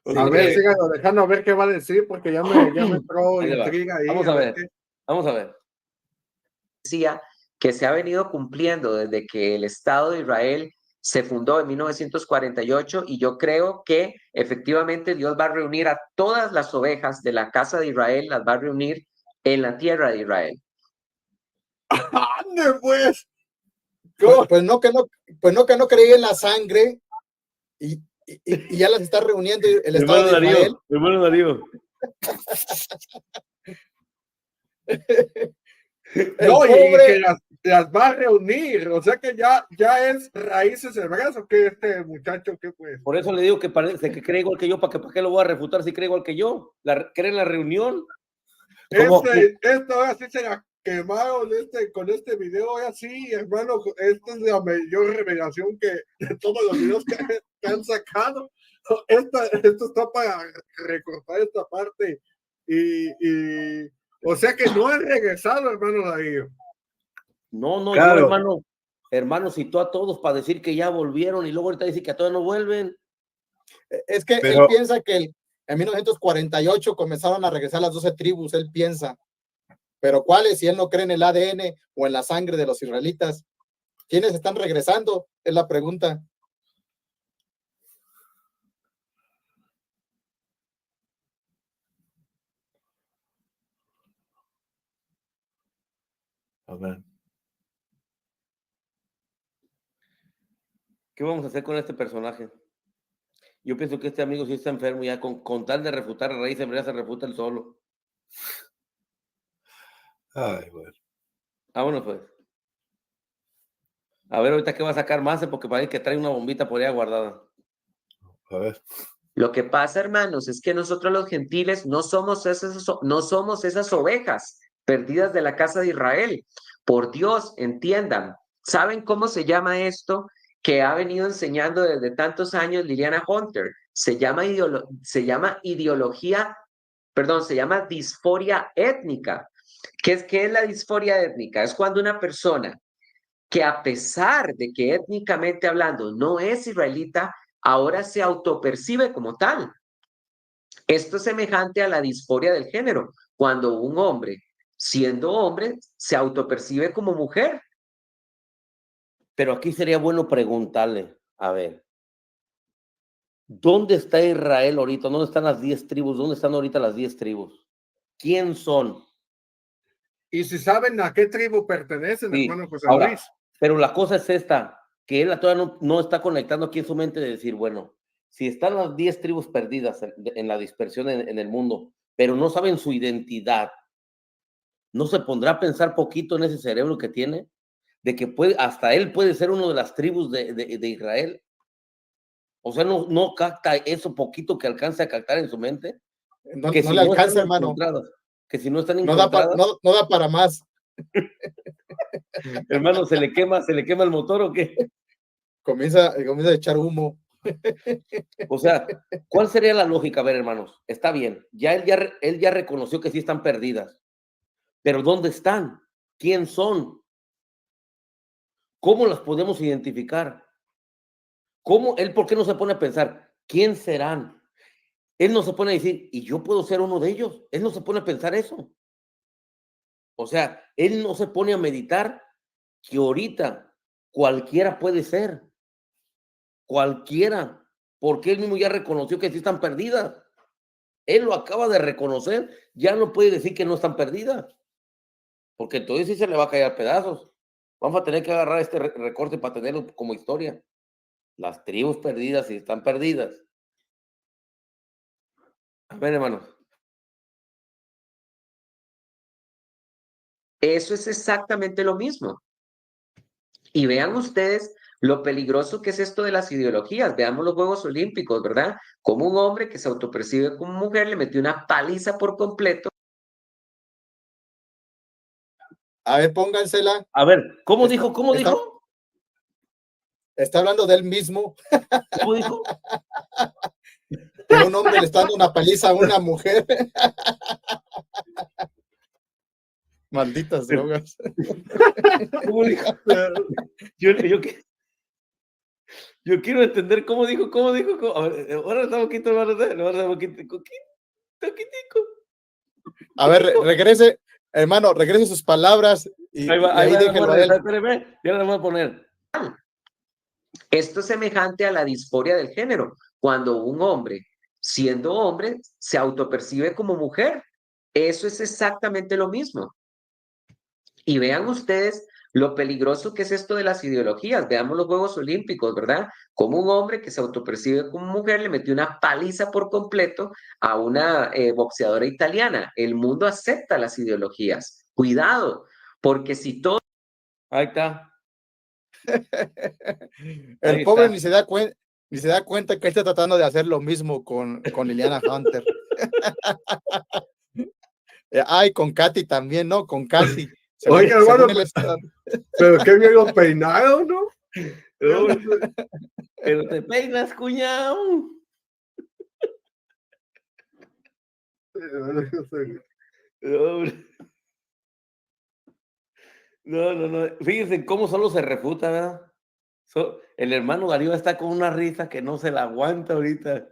O A sea ver, que- síganlo dejando a ver qué va a decir, porque ya me entró Ahí le va. intriga ahí. Vamos a ver. Vamos a ver. Decía que se ha venido cumpliendo desde que el Estado de Israel se fundó en 1948 y yo creo que efectivamente Dios va a reunir a todas las ovejas de la casa de Israel, las va a reunir en la tierra de Israel. ¡Ande, pues! pues no que no creía en la sangre y ya las está reuniendo el Estado de Israel. Hermano Darío. No, y pobre- que las va a reunir, o sea que ya es raíces hebreas, o que este muchacho, ¿qué pues? Por eso le digo que parece que cree igual que yo, ¿para qué lo voy a refutar si cree igual que yo? ¿Cree en la reunión? ¿Cómo? Esto ahora sí se la quemaron con este video, ahora sí, hermano, esta es la mayor revelación de todos los videos que han sacado. Esto está para recortar esta parte y o sea que no han regresado, hermano Darío. No, Claro. yo, hermano, citó a todos para decir que ya volvieron y luego ahorita dice que a todos no vuelven. Es que Pero- él piensa que en 1948 comenzaron a regresar las 12 tribus, él piensa. Pero ¿cuáles? Si él no cree en el ADN o en la sangre de los israelitas. ¿Quiénes están regresando? Es la pregunta. Amén. ¿Qué vamos a hacer con este personaje? Yo pienso que este amigo sí está enfermo ya con tal de refutar a raíz hebrea se refuta el solo. Ay, bueno. Vámonos pues. A ver ahorita qué va a sacar más porque parece que trae una bombita por allá guardada. A ver. Lo que pasa, hermanos, es que nosotros los gentiles no somos esas ovejas perdidas de la casa de Israel. Por Dios, entiendan. ¿Saben cómo se llama esto que ha venido enseñando desde tantos años Liliana Hunter? Se llama disforia étnica. ¿Qué es la disforia étnica? Es cuando una persona que a pesar de que étnicamente hablando no es israelita, ahora se autopercibe como tal. Esto es semejante a la disforia del género, cuando un hombre, siendo hombre, se autopercibe como mujer. Pero aquí sería bueno preguntarle, a ver, ¿dónde está Israel ahorita? ¿Dónde están las 10 tribus? ¿Dónde están ahorita las 10 tribus? ¿Quién son? Y si saben a qué tribu pertenecen, Sí. hermano José Ahora, Luis. pero la cosa es esta, que él todavía no está conectando aquí en su mente de decir, bueno, si están las 10 tribus perdidas en la dispersión en el mundo, pero no saben su identidad, ¿no se pondrá a pensar poquito en ese cerebro que tiene? De que hasta él puede ser uno de las tribus de Israel. O sea, no capta eso poquito que alcanza a captar en su mente. No, Que no si le no están alcanza, hermano. encontradas, que si no están No da, encontradas, no da para más. hermano, ¿se le quema el motor o qué? Comienza a echar humo. O sea, ¿cuál sería la lógica? A ver, hermanos, está bien, él ya reconoció que sí están perdidas, pero ¿dónde están? ¿Quién son? ¿Cómo las podemos identificar? ¿Por qué no se pone a pensar, quién serán? Él no se pone a decir, y yo puedo ser uno de ellos. Él no se pone a pensar eso. O sea, él no se pone a meditar que ahorita cualquiera puede ser. Cualquiera. Porque él mismo ya reconoció que sí están perdidas. Él lo acaba de reconocer. Ya no puede decir que no están perdidas. Porque entonces sí se le va a caer a pedazos. Vamos a tener que agarrar este recorte para tenerlo como historia. Las tribus perdidas sí están perdidas. A ver, hermanos. Eso es exactamente lo mismo. Y vean ustedes lo peligroso que es esto de las ideologías. Veamos los Juegos Olímpicos, ¿verdad? Como un hombre que se autopercibe como mujer le metió una paliza por completo. A ver, póngansela. A ver, ¿cómo dijo? Está hablando de él mismo. ¿Cómo dijo? Que un hombre le está dando una paliza a una mujer. Malditas drogas. ¿Cómo dijo? Yo quiero entender cómo dijo. A ver, ahora estamos aquí, A ver, regrese, hermano, regrese sus palabras y ahí déjelo a él. Espérame, ya la voy a poner. Esto es semejante a la disforia del género, cuando un hombre, siendo hombre, se autopercibe como mujer. Eso es exactamente lo mismo. Y vean ustedes lo peligroso que es esto de las ideologías. Veamos los Juegos Olímpicos, ¿verdad? Como un hombre que se autopercibe como mujer le metió una paliza por completo a una boxeadora italiana. El mundo acepta las ideologías. Cuidado, porque si todo... Ahí está. El Ahí pobre está. ni se da cuenta que él está tratando de hacer lo mismo con Liliana Hunter. Ay, con Katy también, ¿no? Con Katy. Oye, hermano, según él está... pero qué bien lo peinado, ¿no? Pero te peinas, cuñado. No. Fíjense cómo solo se refuta, ¿verdad? El hermano Darío está con una risa que no se la aguanta ahorita.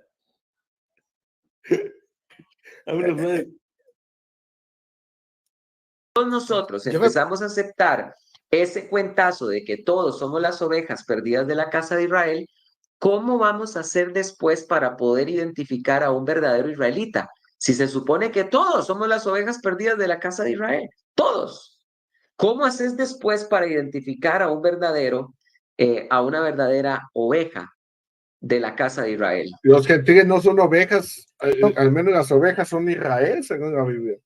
Todos nosotros empezamos a aceptar ese cuentazo de que todos somos las ovejas perdidas de la casa de Israel, ¿cómo vamos a hacer después para poder identificar a un verdadero israelita? Si se supone que todos somos las ovejas perdidas de la casa de Israel, todos. ¿Cómo haces después para identificar a un verdadero, a una verdadera oveja de la casa de Israel? Los gentiles no son ovejas, al menos las ovejas son Israel, según la Biblia.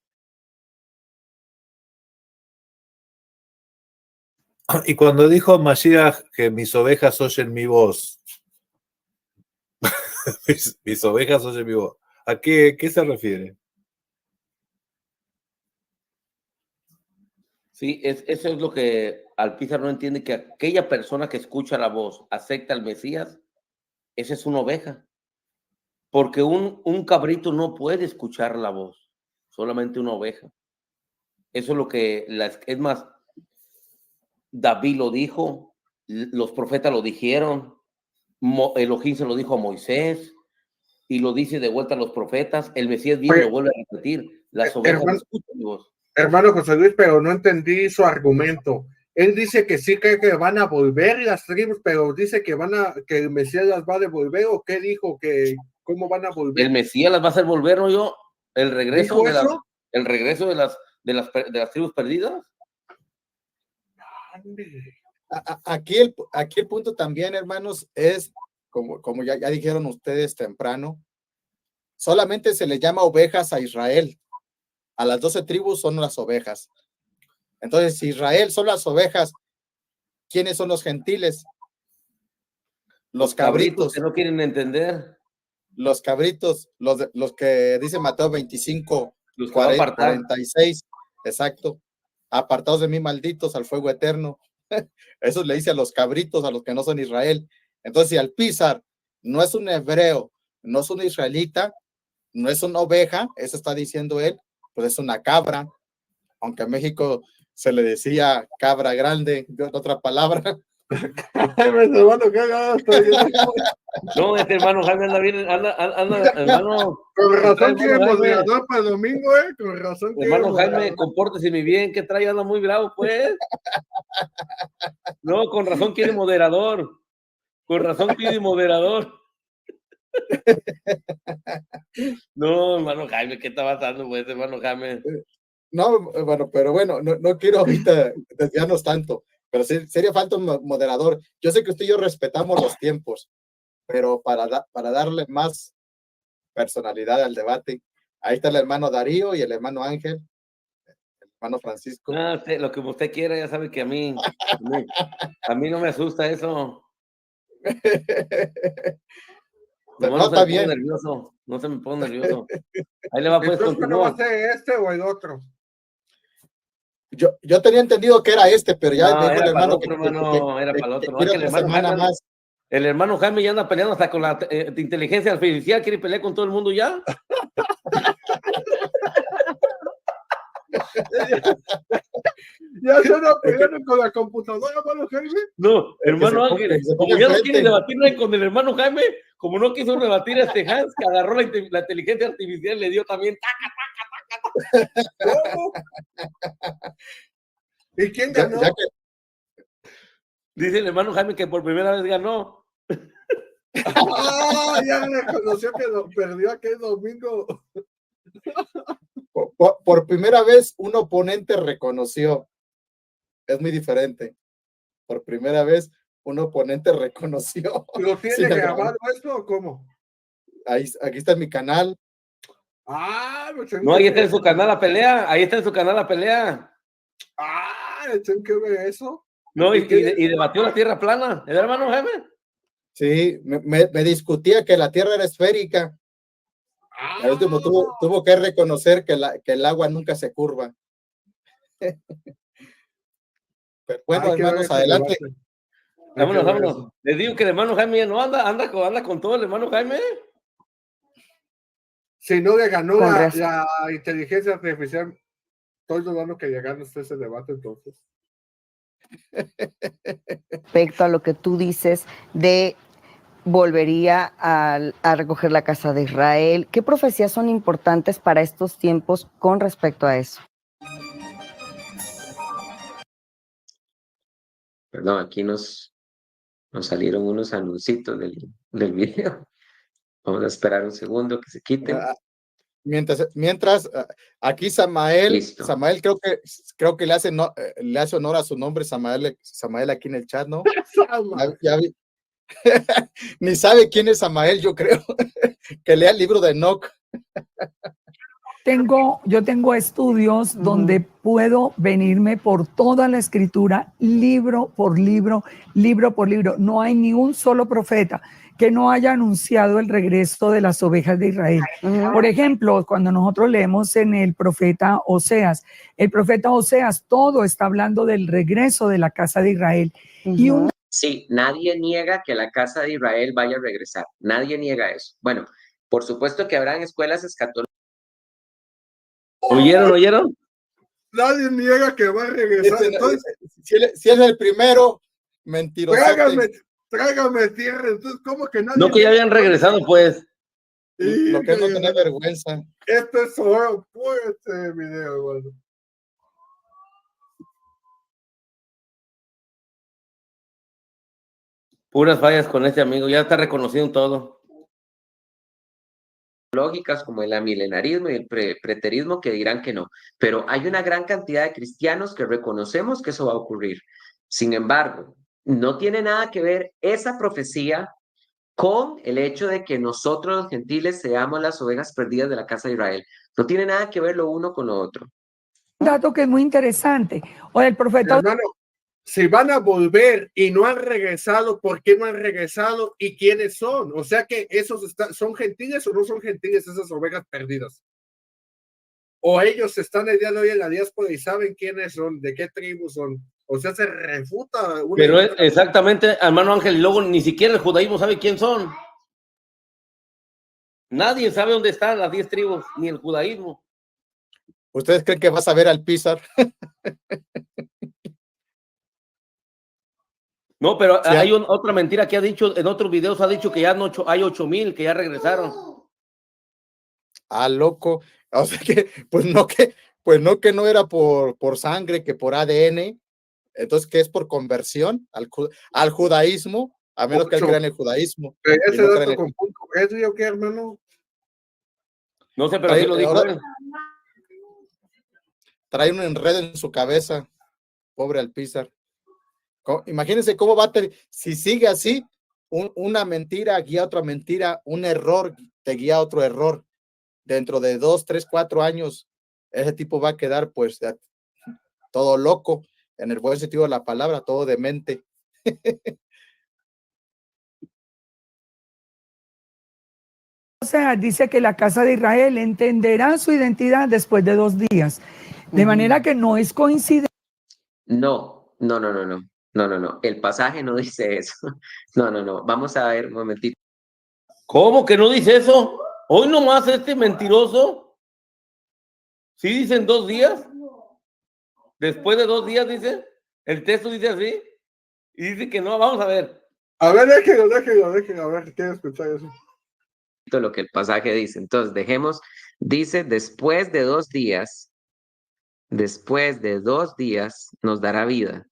Y cuando dijo Mashiach que mis ovejas oyen mi voz, mis ovejas oyen mi voz, ¿a qué se refiere? Sí, eso es lo que Alpizar no entiende, que aquella persona que escucha la voz, acepta al Mesías, esa es una oveja. Porque un cabrito no puede escuchar la voz, solamente una oveja. Eso es lo que, es más, David lo dijo, los profetas lo dijeron, Elohim se lo dijo a Moisés y lo dice de vuelta a los profetas. El Mesías viene y lo vuelve a repetir. Las ovejas me escuchan mi voz. Hermano José Luis, pero no entendí su argumento. Él dice que sí cree que van a volver las tribus, pero dice que que el Mesías las va a devolver, ¿o qué dijo? Que ¿cómo van a volver? El Mesías las va a hacer volver, ¿no? Yo, el regreso ¿Dijo de eso? el regreso de las tribus perdidas. Aquí el punto también, hermanos, es, como ya dijeron ustedes temprano, solamente se le llama ovejas a Israel. A las 12 tribus son las ovejas. Entonces, si Israel son las ovejas, ¿quiénes son los gentiles? Los cabritos. Que no quieren entender. Los cabritos, los que dice Mateo 25, Los que va a apartar. 46, exacto. Apartados de mí, malditos, al fuego eterno. Eso le dice a los cabritos, a los que no son Israel. Entonces, si Alpizar no es un hebreo, no es un israelita, no es una oveja, eso está diciendo él, pues es una cabra, aunque en México se le decía cabra grande, de otra palabra. No, este hermano Jaime anda bien, anda, hermano. Con razón quiere moderador para el domingo, con razón. Hermano Jaime, compórtese muy bien, que trae, anda muy bravo, pues. No, con razón quiere moderador. Con razón pide moderador. No, hermano Jaime, ¿qué está pasando, pues, hermano Jaime? No, bueno, pero bueno, no quiero ahorita desviarnos tanto, pero sí, sería falta un moderador. Yo sé que usted y yo respetamos los tiempos, pero para darle más personalidad al debate, ahí está el hermano Darío y el hermano Ángel, el hermano Francisco. No, lo que usted quiera, ya sabe que a mí no me asusta eso. No, está bien. Nervioso, no se me pone nervioso. Ahí le va, pues, continuar. ¿No va a ser este o el otro? Yo tenía entendido que era este, pero ya no, dijo el hermano era para el otro. El hermano Jaime ya anda peleando hasta con la inteligencia artificial, quiere pelear con todo el mundo ya. Ya se anda peleando con la computadora, hermano Jaime. No, hermano Ángel, como ya no quiere debatir con el hermano Jaime, como no quiso debatir a este Hans, que agarró la inteligencia artificial y le dio también ¿Y quién ganó? Dice el hermano Jaime que por primera vez ganó. Ya reconoció que lo perdió aquel domingo. Por primera vez un oponente reconoció. Es muy diferente. Por primera vez un oponente reconoció. ¿Lo tiene grabado esto o cómo? Aquí está en mi canal. No, ahí está en su canal la pelea. Ahí está en su canal la pelea. ¿Tengo que ver eso? No, y debatió la tierra plana. ¿El hermano Jaime? Sí, me discutía que la tierra era esférica. Al último tuvo que reconocer que el agua nunca se curva. Pero bueno, hermanos, adelante. Vámonos. Les digo que el hermano Jaime ya no anda con todo el hermano Jaime. Si no le ganó la inteligencia artificial, estoy dudando que llegara hasta ese debate entonces. Respecto a lo que tú dices de volvería a recoger la casa de Israel, ¿qué profecías son importantes para estos tiempos con respecto a eso? Perdón, aquí nos salieron unos anuncios del video. Vamos a esperar un segundo que se quiten. Mientras aquí Samael creo que le hace honor a su nombre, Samael aquí en el chat, ¿no? Ya vi. Ni sabe quién es Samael, yo creo. Que lea el libro de Enoc. Yo tengo estudios donde puedo venirme por toda la escritura, libro por libro, libro por libro. No hay ni un solo profeta que no haya anunciado el regreso de las ovejas de Israel. Por ejemplo, cuando nosotros leemos en el profeta Oseas todo está hablando del regreso de la casa de Israel. Sí, nadie niega que la casa de Israel vaya a regresar. Nadie niega eso. Bueno, por supuesto que habrán escuelas escatológicas. ¿Oyeron? Nadie niega que va a regresar. Entonces, si es el primero, mentiroso. Trágame tierra. Entonces, ¿cómo que nadie? No, que ya habían regresado, pues. Lo que es no tener vergüenza. Esto es oro puro, este video, hermano. Puras fallas con este amigo, ya está reconocido en todo. Lógicas como el milenarismo y el preterismo que dirán que no, pero hay una gran cantidad de cristianos que reconocemos que eso va a ocurrir. Sin embargo, no tiene nada que ver esa profecía con el hecho de que nosotros los gentiles seamos las ovejas perdidas de la casa de Israel. No tiene nada que ver lo uno con lo otro. Un dato que es muy interesante. O el profeta, Hermano, si van a volver y no han regresado, ¿por qué no han regresado y quiénes son? O sea que esos son gentiles o no son gentiles esas ovejas perdidas. O ellos están el día de hoy en la diáspora y saben quiénes son, de qué tribu son. O sea, se refuta. Pero exactamente, hermano Ángel, y luego ni siquiera el judaísmo sabe quién son. Nadie sabe dónde están las 10 tribus, ni el judaísmo. ¿Ustedes creen que vas a ver al Pizar? No, pero Sí, hay otra mentira que ha dicho, en otros videos ha dicho que ya no, hay 8,000 que ya regresaron. Ah, loco. O sea que, que no era por sangre, que por ADN. Entonces, ¿qué es por conversión al judaísmo? A menos que él crea en el judaísmo. Ese no dato con punto medio, ¿qué, hermano? No sé, pero sí lo dijo él. Trae un enredo en su cabeza. Pobre Alpizar. Imagínense cómo va a tener, si sigue así, una mentira guía a otra mentira, un error te guía a otro error. Dentro de 2, 3, 4 años, ese tipo va a quedar pues todo loco, en el buen sentido de la palabra, todo demente. o sea, dice que la casa de Israel entenderá su identidad después de 2 días. De manera que no es coincidencia. No. El pasaje no dice eso. No. Vamos a ver un momentito. ¿Cómo que no dice eso? Hoy nomás este mentiroso. ¿Sí dicen 2 días? Después de 2 días, dice. El texto dice así. Y dice que no, vamos a ver. A ver, déjenlo, a ver, quiero escuchar eso. Lo que el pasaje dice. Entonces, dice, después de 2 días nos dará vida.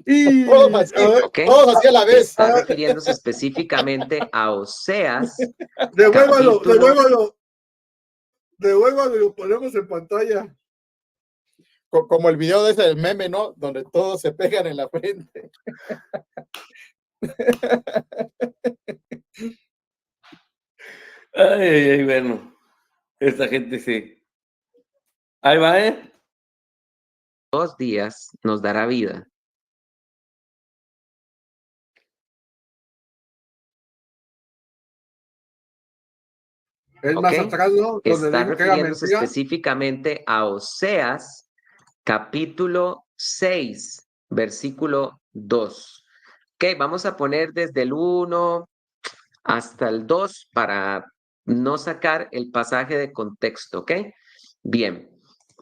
Y todos así a la vez. Está refiriéndose específicamente a Oseas. Devuélvalo, y lo ponemos en pantalla. Como el video de ese del meme, ¿no? Donde todos se pegan en la frente. Ay, bueno. Esta gente sí. Ahí va, 2 días nos dará vida. Es más atrás, ¿no? Está refiriéndose específicamente a Oseas, capítulo 6, versículo 2. Ok, vamos a poner desde el 1 hasta el 2 para no sacar el pasaje de contexto, ¿ok? Bien,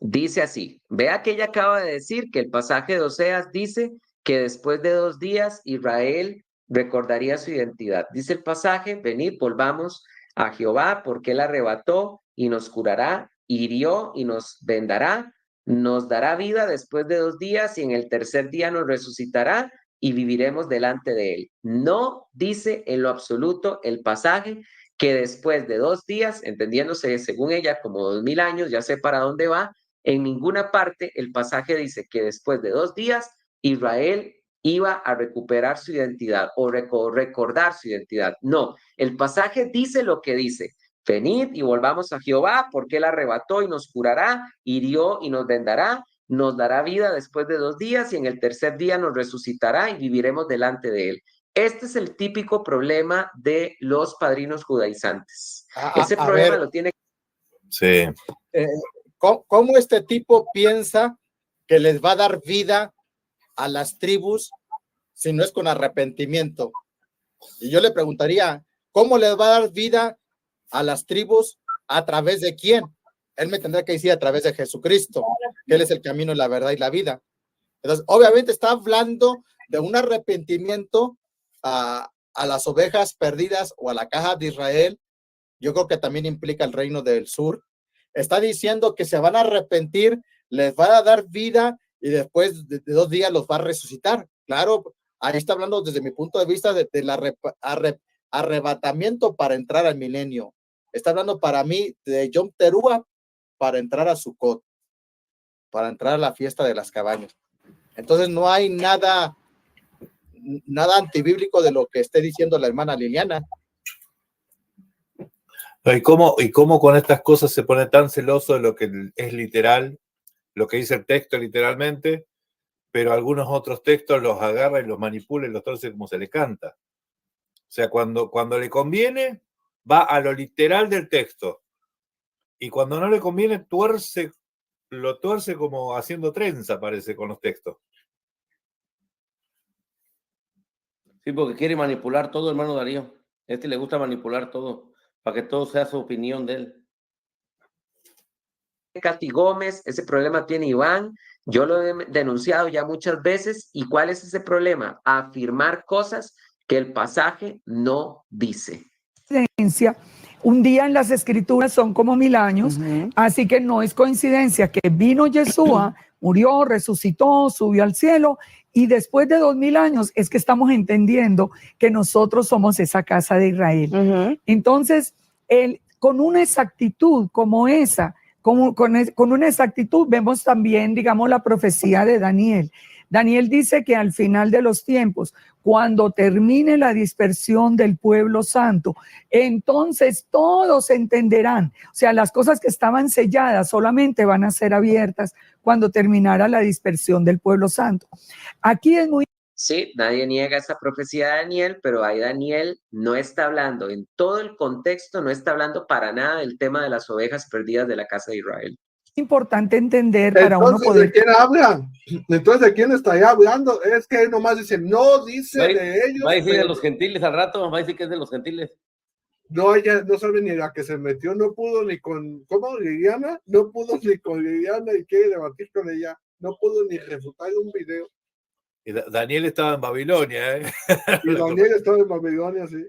dice así, vea que ella acaba de decir que el pasaje de Oseas dice que después de 2 días Israel recordaría su identidad. Dice el pasaje, venid, volvamos a Jehová, porque él arrebató y nos curará, hirió y nos vendará, nos dará vida después de 2 días y en el tercer día nos resucitará y viviremos delante de él. No dice en lo absoluto el pasaje que después de 2 días, entendiéndose según ella como 2000 años, ya sé para dónde va, en ninguna parte el pasaje dice que después de 2 días Israel iba a recuperar su identidad o recordar su identidad. No, el pasaje dice lo que dice. Venid y volvamos a Jehová, porque él arrebató y nos curará, hirió y nos vendará, nos dará vida después de 2 días y en el tercer día nos resucitará y viviremos delante de él. Este es el típico problema de los padrinos judaizantes. Ese problema lo tiene. Sí. ¿Cómo este tipo piensa que les va a dar vida a las tribus si no es con arrepentimiento? Y yo le preguntaría, ¿cómo les va a dar vida a las tribus ¿A través de quién? Él me tendrá que decir a través de Jesucristo, que Él es el camino, la verdad y la vida. Entonces, obviamente está hablando de un arrepentimiento a las ovejas perdidas o a la casa de Israel. Yo creo que también implica el reino del sur. Está diciendo que se van a arrepentir, les va a dar vida y después de 2 días los va a resucitar. Claro, ahí está hablando desde mi punto de vista del arrebatamiento para entrar al milenio. Está hablando para mí de Yom Teruah para entrar a Sukkot, para entrar a la fiesta de las cabañas. Entonces no hay nada antibíblico de lo que esté diciendo la hermana Liliana. ¿Y cómo con estas cosas se pone tan celoso de lo que es literal, lo que dice el texto literalmente, pero algunos otros textos los agarra y los manipula y los torce como se le canta? O sea, cuando le conviene, va a lo literal del texto. Y cuando no le conviene, lo tuerce como haciendo trenza, parece, con los textos. Sí, porque quiere manipular todo, hermano Darío. Le gusta manipular todo, para que todo sea su opinión de él. Katy Gómez, ese problema tiene Iván, yo lo he denunciado ya muchas veces. ¿Y cuál es ese problema? Afirmar cosas que el pasaje no dice. Un día en las escrituras son como 1000 años, así que no es coincidencia que vino Yeshua, murió, resucitó, subió al cielo, y después de 2000 años es que estamos entendiendo que nosotros somos esa casa de Israel. Entonces, con una exactitud como esa, con una exactitud vemos también, digamos, la profecía de Daniel. Daniel dice que al final de los tiempos, cuando termine la dispersión del pueblo santo, entonces todos entenderán. O sea, las cosas que estaban selladas solamente van a ser abiertas cuando terminara la dispersión del pueblo santo. Aquí es muy... Sí, nadie niega esa profecía de Daniel, pero ahí Daniel no está hablando, en todo el contexto, no está hablando para nada del tema de las ovejas perdidas de la casa de Israel. Importante entender para entonces, uno poder... ¿de quién habla? Entonces, ¿de quién estaría hablando? Es que él nomás dice, no dice de ellos. Va a decir pero... de los gentiles al rato, va a decir que es de los gentiles. No, ella no sabe ni la que se metió, no pudo ni con, ¿cómo? Liliana, no pudo ni con Liliana y quiere debatir con ella, no pudo ni refutar un video. Y Daniel estaba en Babilonia, ¿eh? Y Daniel estaba en Babilonia, sí.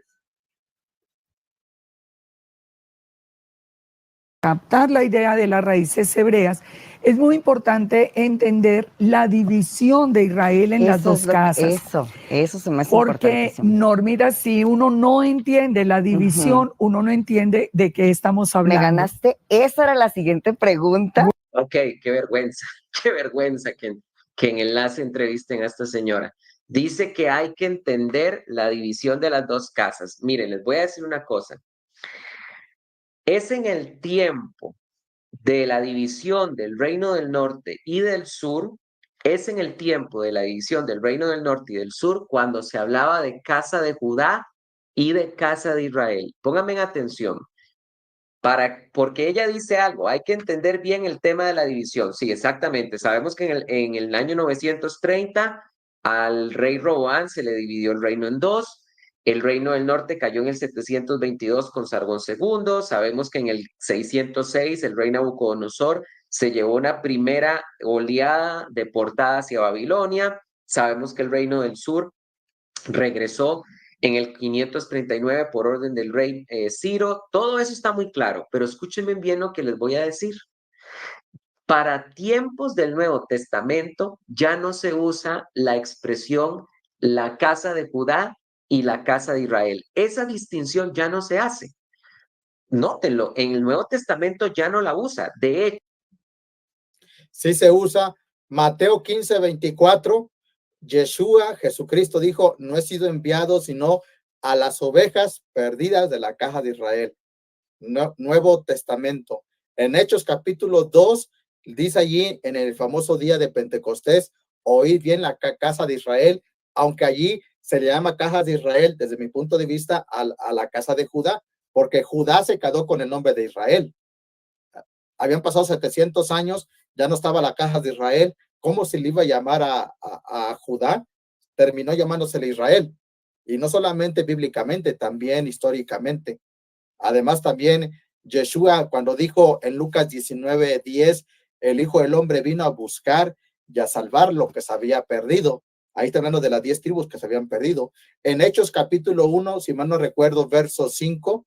Captar la idea de las raíces hebreas, es muy importante entender la división de Israel en las dos casas. Eso se me hace porque, Normita, si uno no entiende la división, uno no entiende de qué estamos hablando. Me ganaste, esa era la siguiente pregunta. Ok, qué vergüenza que en Enlace entrevisten a esta señora. Dice que hay que entender la división de las dos casas. Miren, les voy a decir una cosa. Es en el tiempo de la división del reino del norte y del sur, es en el tiempo de la división del reino del norte y del sur cuando se hablaba de casa de Judá y de casa de Israel. Pónganme en atención, porque ella dice algo, hay que entender bien el tema de la división. Sí, exactamente. Sabemos que en el año 930 al rey Roboán se le dividió el reino en dos. El reino del norte cayó en el 722 con Sargón II. Sabemos que en el 606 el rey Nabucodonosor se llevó una primera oleada deportada hacia Babilonia. Sabemos que el reino del sur regresó en el 539 por orden del rey Ciro. Todo eso está muy claro, pero escúchenme bien lo que les voy a decir. Para tiempos del Nuevo Testamento ya no se usa la expresión la casa de Judá y la casa de Israel. Esa distinción ya no se hace. Nótenlo, en el Nuevo Testamento ya no la usa. De hecho, sí se usa. Mateo 15:24, Yeshua, Jesucristo dijo, no he sido enviado sino a las ovejas perdidas de la casa de Israel. Nuevo Testamento. En Hechos capítulo 2, dice allí en el famoso día de Pentecostés, oíd bien la casa de Israel, aunque allí se le llama casa de Israel, desde mi punto de vista, a la casa de Judá, porque Judá se quedó con el nombre de Israel. Habían pasado 700 años, ya no estaba la casa de Israel. ¿Cómo se le iba a llamar a Judá? Terminó llamándosele Israel. Y no solamente bíblicamente, también históricamente. Además, también Yeshua, cuando dijo en Lucas 19:10, el Hijo del Hombre vino a buscar y a salvar lo que se había perdido. Ahí está hablando de las 10 tribus que se habían perdido. En Hechos capítulo 1, si mal no recuerdo, verso 5,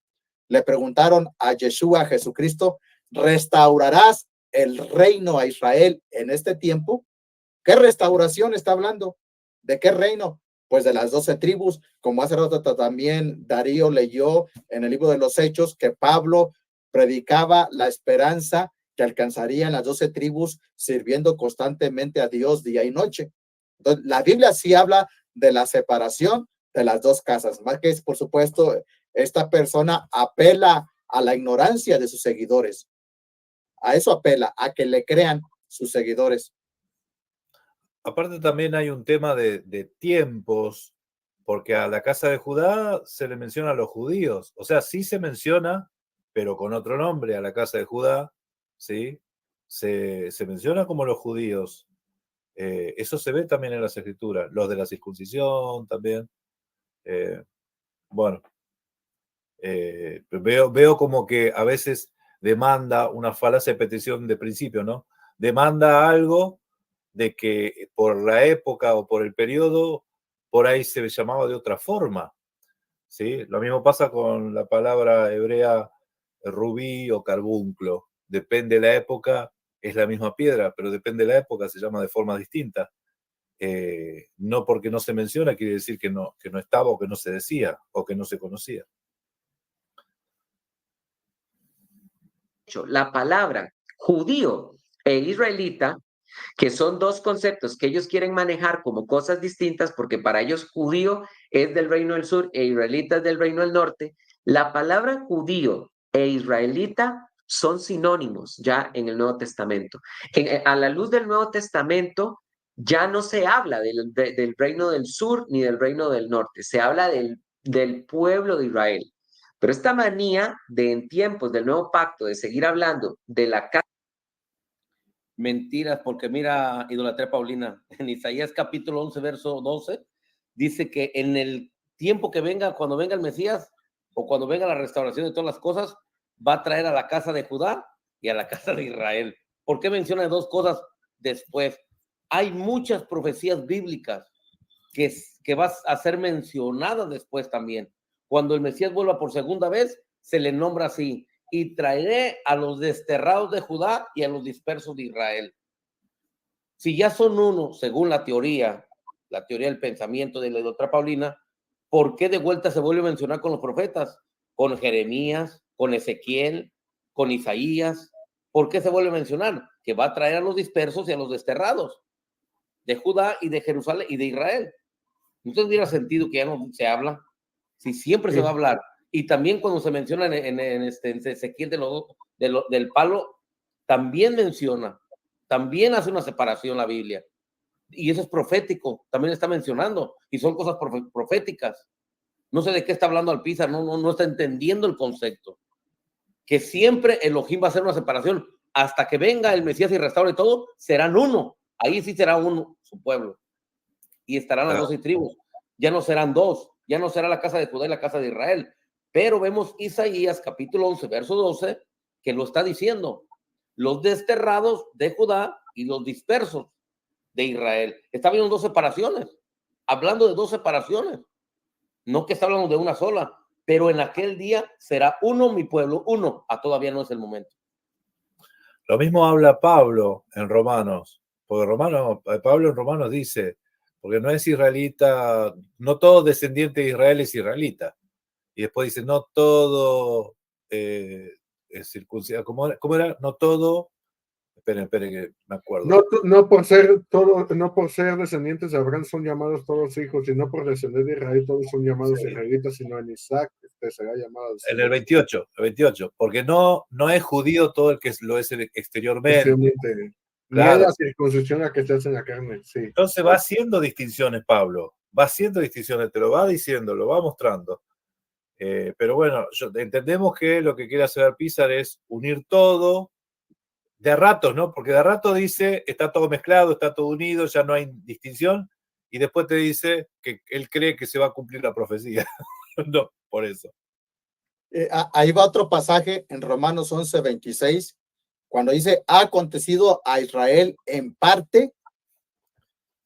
le preguntaron a Yeshua, a Jesucristo, ¿restaurarás el reino a Israel en este tiempo? ¿Qué restauración está hablando? ¿De qué reino? Pues de las 12 tribus, como hace rato también Darío leyó en el libro de los Hechos, que Pablo predicaba la esperanza que alcanzarían las 12 tribus sirviendo constantemente a Dios día y noche. Entonces, la Biblia sí habla de la separación de las dos casas, más que, por supuesto, esta persona apela a la ignorancia de sus seguidores. A eso apela, a que le crean sus seguidores. Aparte también hay un tema de tiempos, porque a la casa de Judá se le menciona a los judíos. O sea, sí se menciona, pero con otro nombre, a la casa de Judá, ¿sí? Se menciona como los judíos. Eso se ve también en las escrituras. Los de la circuncisión también. Bueno, veo como que a veces demanda una falacia de petición de principio, ¿no? Demanda algo de que por la época o por el periodo, por ahí se llamaba de otra forma, ¿sí? Lo mismo pasa con la palabra hebrea rubí o carbunclo. Depende de la época, es la misma piedra, pero depende de la época, se llama de forma distinta. No porque no se menciona quiere decir que no estaba o que no se decía o que no se conocía. La palabra judío e israelita, que son dos conceptos que ellos quieren manejar como cosas distintas, porque para ellos judío es del reino del sur e israelita es del reino del norte. La palabra judío e israelita son sinónimos ya en el Nuevo Testamento. A la luz del Nuevo Testamento ya no se habla del reino del sur ni del reino del norte, se habla del pueblo de Israel. Pero esta manía de en tiempos del nuevo pacto de seguir hablando de la casa. Mentiras, porque mira, idolatría Paulina, en Isaías capítulo 11, verso 12, dice que en el tiempo que venga, cuando venga el Mesías o cuando venga la restauración de todas las cosas, va a traer a la casa de Judá y a la casa de Israel. ¿Por qué menciona dos cosas después? Hay muchas profecías bíblicas que van a ser mencionadas después también. Cuando el Mesías vuelva por segunda vez, se le nombra así: y traeré a los desterrados de Judá y a los dispersos de Israel. Si ya son uno, según la teoría del pensamiento de la doctora Paulina, ¿por qué de vuelta se vuelve a mencionar con los profetas? Con Jeremías, con Ezequiel, con Isaías. ¿Por qué se vuelve a mencionar? Que va a traer a los dispersos y a los desterrados de Judá y de Jerusalén y de Israel. No tendría sentido que ya no se habla, si siempre se va a hablar. Y también cuando se menciona en Ezequiel del palo, también menciona, también hace una separación la Biblia. Y eso es profético, también está mencionando, y son cosas proféticas. No sé de qué está hablando Alpizar, no está entendiendo el concepto. Que siempre Elohim va a hacer una separación, hasta que venga el Mesías y restaure todo, serán uno. Ahí sí será uno, su pueblo. Y estarán las 12 tribus. Ya no serán dos, ya no será la casa de Judá y la casa de Israel. Pero vemos Isaías capítulo 11, verso 12, que lo está diciendo: los desterrados de Judá y los dispersos de Israel. Está habiendo dos separaciones, hablando de dos separaciones, no que está hablando de una sola, pero en aquel día será uno mi pueblo, uno. Todavía no es el momento. Lo mismo habla Pablo en Romanos, porque Pablo en Romanos dice, porque no es israelita, no todo descendiente de Israel es israelita. Y después dice, no todo es circuncidado. ¿Cómo era? No todo. Esperen que me acuerdo. No por ser descendientes de Abraham son llamados todos hijos, sino por descender de Israel todos son llamados israelitas, sino en Isaac será llamado. En el 28, porque no es judío todo el que lo es exteriormente. Claro. Ni la circuncisión a que se hace en la carne, sí. Entonces va haciendo distinciones, Pablo. Va haciendo distinciones, te lo va diciendo, lo va mostrando. Pero bueno, entendemos que lo que quiere hacer Alpizar es unir todo de a ratos, ¿no? Porque de a rato dice, está todo mezclado, está todo unido, ya no hay distinción, y después te dice que él cree que se va a cumplir la profecía. No, por eso. Ahí va otro pasaje en Romanos 11:26, cuando dice, ha acontecido a Israel en parte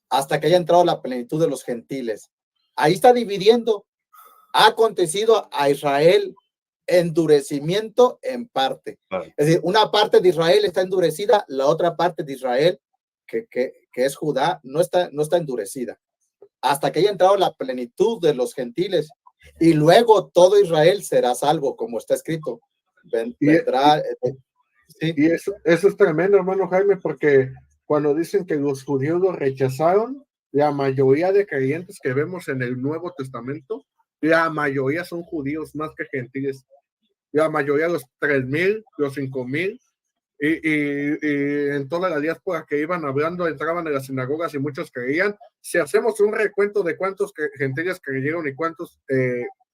hasta que haya entrado la plenitud de los gentiles. Ahí está dividiendo. Ha acontecido a Israel endurecimiento en parte. Claro. Es decir, una parte de Israel está endurecida, la otra parte de Israel, que es Judá, no está endurecida. Hasta que haya entrado la plenitud de los gentiles. Y luego todo Israel será salvo, como está escrito. Vendrá. Sí. Y eso es tremendo, hermano Jaime, porque cuando dicen que los judíos lo rechazaron, la mayoría de creyentes que vemos en el Nuevo Testamento, la mayoría son judíos más que gentiles. La mayoría, los 3,000, los 5,000, y en todas las diásporas que iban hablando, entraban a las sinagogas y muchos creían. Si hacemos un recuento de cuántos gentiles creyeron y cuántos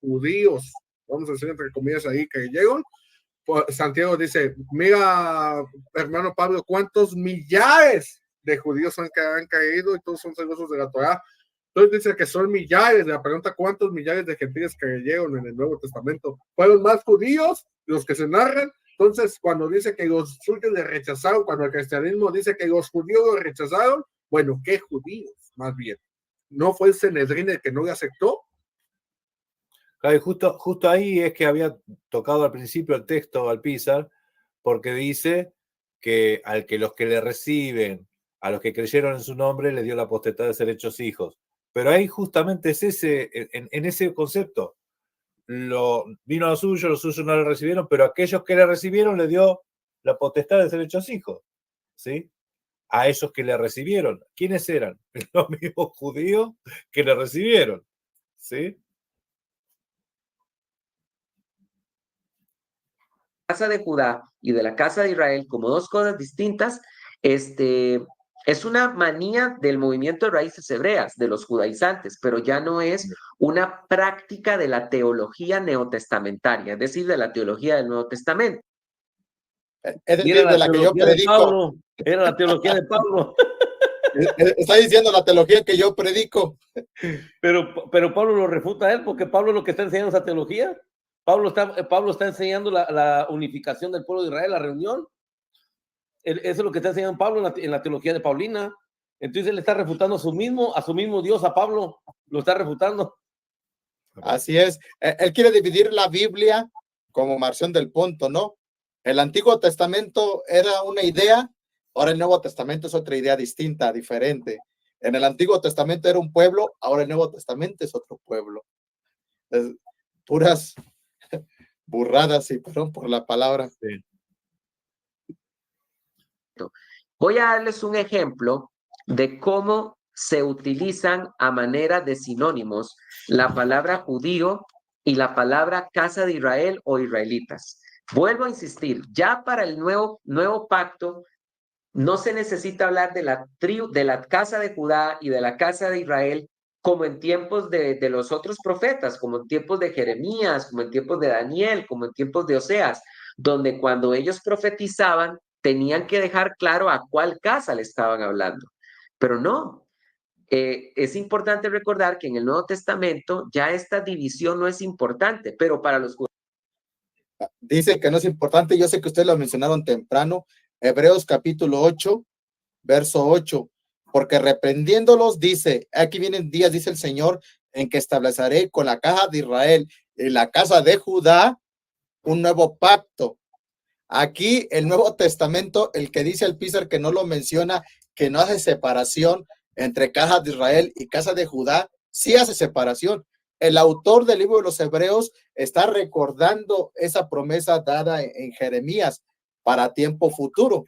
judíos, vamos a decir entre comillas ahí, creyeron, pues Santiago dice, mira, hermano Pablo, cuántos millares de judíos han caído y todos son celosos de la Torá. Entonces dice que son millares. La pregunta, ¿cuántos millares de gentiles creyeron en el Nuevo Testamento? ¿Fueron más judíos los que se narran? Entonces, cuando dice que los suyos le rechazaron, cuando el cristianismo dice que los judíos lo rechazaron, bueno, ¿qué judíos? Más bien, ¿no fue el Sanedrín el que no le aceptó? Claro, y justo ahí es que había tocado al principio el texto al Pizar, porque dice que los que le reciben, a los que creyeron en su nombre, le dio la potestad de ser hechos hijos. Pero ahí justamente es en ese concepto. Vino a los suyos no le recibieron, pero a aquellos que le recibieron le dio la potestad de ser hechos hijos, ¿sí? A esos que le recibieron. ¿Quiénes eran? Los mismos judíos que le recibieron, ¿sí? Casa de Judá y de la casa de Israel como dos cosas distintas, es una manía del movimiento de raíces hebreas, de los judaizantes, pero ya no es una práctica de la teología neotestamentaria, es decir, de la teología del Nuevo Testamento. Es decir, de la que yo predico. Era la teología de Pablo. Está diciendo la teología que yo predico. Pero Pablo lo refuta a él, porque Pablo lo que está enseñando esa teología. Pablo está enseñando la unificación del pueblo de Israel, la reunión. Eso es lo que está enseñando Pablo en la teología de Paulina. Entonces él está refutando a su mismo Dios, a Pablo. Lo está refutando. Así es. Él quiere dividir la Biblia como Marción del Ponto, ¿no? El Antiguo Testamento era una idea, ahora el Nuevo Testamento es otra idea distinta, diferente. En el Antiguo Testamento era un pueblo, ahora el Nuevo Testamento es otro pueblo. Es puras burradas, y perdón por la palabra. Sí. Voy a darles un ejemplo de cómo se utilizan a manera de sinónimos la palabra judío y la palabra casa de Israel o israelitas. Vuelvo a insistir, ya para el nuevo pacto no se necesita hablar de la casa de Judá y de la casa de Israel como en tiempos de los otros profetas, como en tiempos de Jeremías, como en tiempos de Daniel, como en tiempos de Oseas, donde cuando ellos profetizaban tenían que dejar claro a cuál casa le estaban hablando. Pero no, es importante recordar que en el Nuevo Testamento ya esta división no es importante, pero para los judíos. Dice que no es importante, yo sé que ustedes lo mencionaron temprano, Hebreos capítulo 8, verso 8, porque reprendiéndolos dice, aquí vienen días, dice el Señor, en que estableceré con la casa de Israel y la casa de Judá un nuevo pacto. Aquí el Nuevo Testamento, el que dice el Pizar que no lo menciona, que no hace separación entre casa de Israel y casa de Judá, sí hace separación. El autor del libro de los Hebreos está recordando esa promesa dada en Jeremías para tiempo futuro.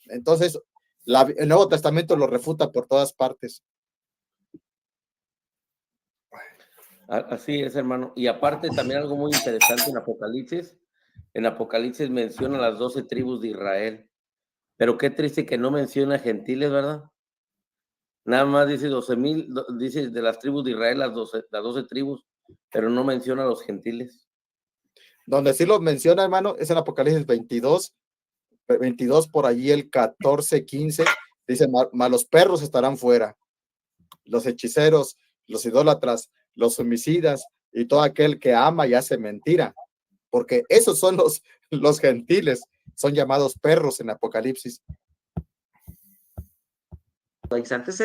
Entonces, el Nuevo Testamento lo refuta por todas partes. Así es, hermano. Y aparte también algo muy interesante en Apocalipsis menciona las 12 tribus de Israel. Pero qué triste que no menciona gentiles, ¿verdad? Nada más dice 12,000, dice de las tribus de Israel, las 12 tribus, pero no menciona a los gentiles. Donde sí lo menciona, hermano, es en Apocalipsis 22 por allí el 14, 15, dice, los perros estarán fuera, los hechiceros, los idólatras, los homicidas y todo aquel que ama y hace mentira. porque esos son los gentiles, son llamados perros en Apocalipsis. Judaizantes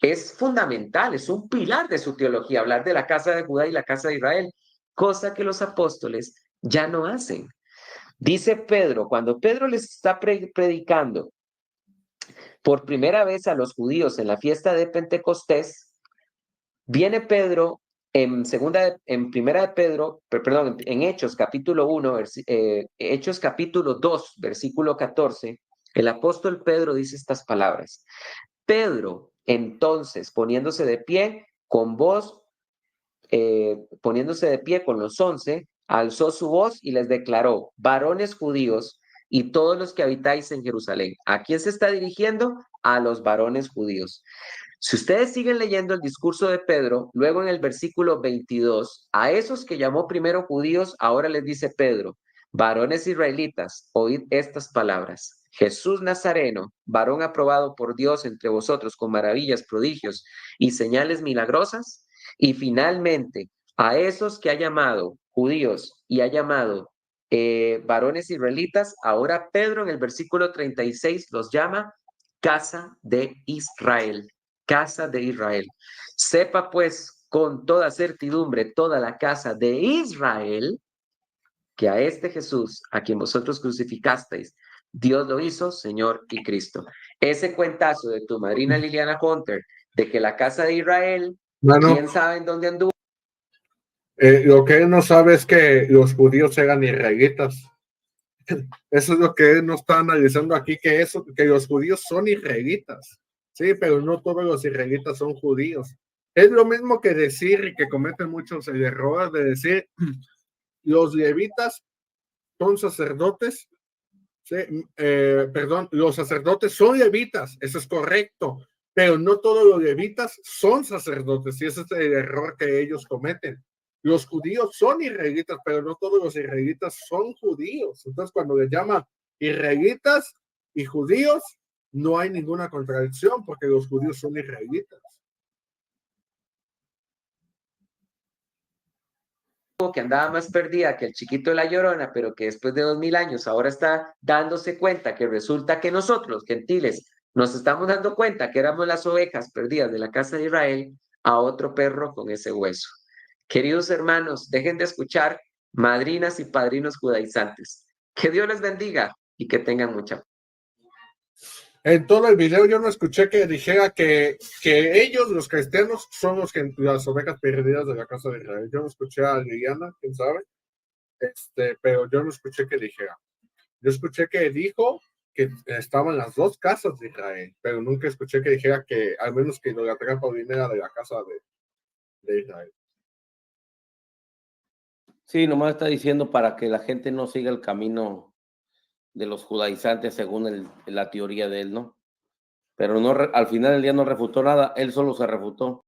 es fundamental, es un pilar de su teología, hablar de la casa de Judá y la casa de Israel, cosa que los apóstoles ya no hacen. Dice Pedro, cuando Pedro les está predicando por primera vez a los judíos en la fiesta de Pentecostés, viene Pedro en primera de Pedro, perdón, en Hechos capítulo 1, Hechos capítulo 2, versículo 14, el apóstol Pedro dice estas palabras. Pedro, entonces, poniéndose de pie con voz, poniéndose de pie con los 11, alzó su voz y les declaró, varones judíos y todos los que habitáis en Jerusalén. ¿A quién se está dirigiendo? A los varones judíos. Si ustedes siguen leyendo el discurso de Pedro, luego en el versículo 22, a esos que llamó primero judíos, ahora les dice Pedro, varones israelitas, oíd estas palabras. Jesús Nazareno, varón aprobado por Dios entre vosotros con maravillas, prodigios y señales milagrosas. Y finalmente, a esos que ha llamado judíos y ha llamado varones israelitas, ahora Pedro en el versículo 36 los llama casa de Israel. Casa de Israel. Sepa pues con toda certidumbre toda la casa de Israel que a este Jesús, a quien vosotros crucificasteis, Dios lo hizo Señor y Cristo. Ese cuentazo de tu madrina Liliana Hunter, de que la casa de Israel, Bueno, quién sabe en dónde anduvo. lo que él no sabe es que los judíos eran israelitas. Eso es lo que él no está analizando aquí, que los judíos son israelitas. Sí, pero no todos los israelitas son judíos. Es lo mismo que decir, y que cometen muchos el error de decir, los levitas son sacerdotes, sí, perdón, los sacerdotes son levitas, eso es correcto, pero no todos los levitas son sacerdotes, y ese es el error que ellos cometen. Los judíos son israelitas, pero no todos los israelitas son judíos. Entonces, cuando les llaman israelitas y judíos, no hay ninguna contradicción porque los judíos son israelitas. Que andaba más perdida que el chiquito de la Llorona, pero que después de 2000 años ahora está dándose cuenta que resulta que nosotros, gentiles, nos estamos dando cuenta que éramos las ovejas perdidas de la casa de Israel, a otro perro con ese hueso. Queridos hermanos, dejen de escuchar madrinas y padrinos judaizantes. Que Dios les bendiga y que tengan mucha. En todo el video yo no escuché que dijera que ellos, los cristianos, son las ovejas perdidas de la casa de Israel. Yo no escuché a Liliana, quién sabe, pero yo no escuché que dijera. Yo escuché que dijo que estaban las dos casas de Israel, pero nunca escuché que dijera que, al menos que idolatría paulina de la casa de Israel. Sí, nomás está diciendo para que la gente no siga el camino de los judaizantes según la teoría de él, ¿no? Pero no, al final del día no refutó nada, él solo se refutó.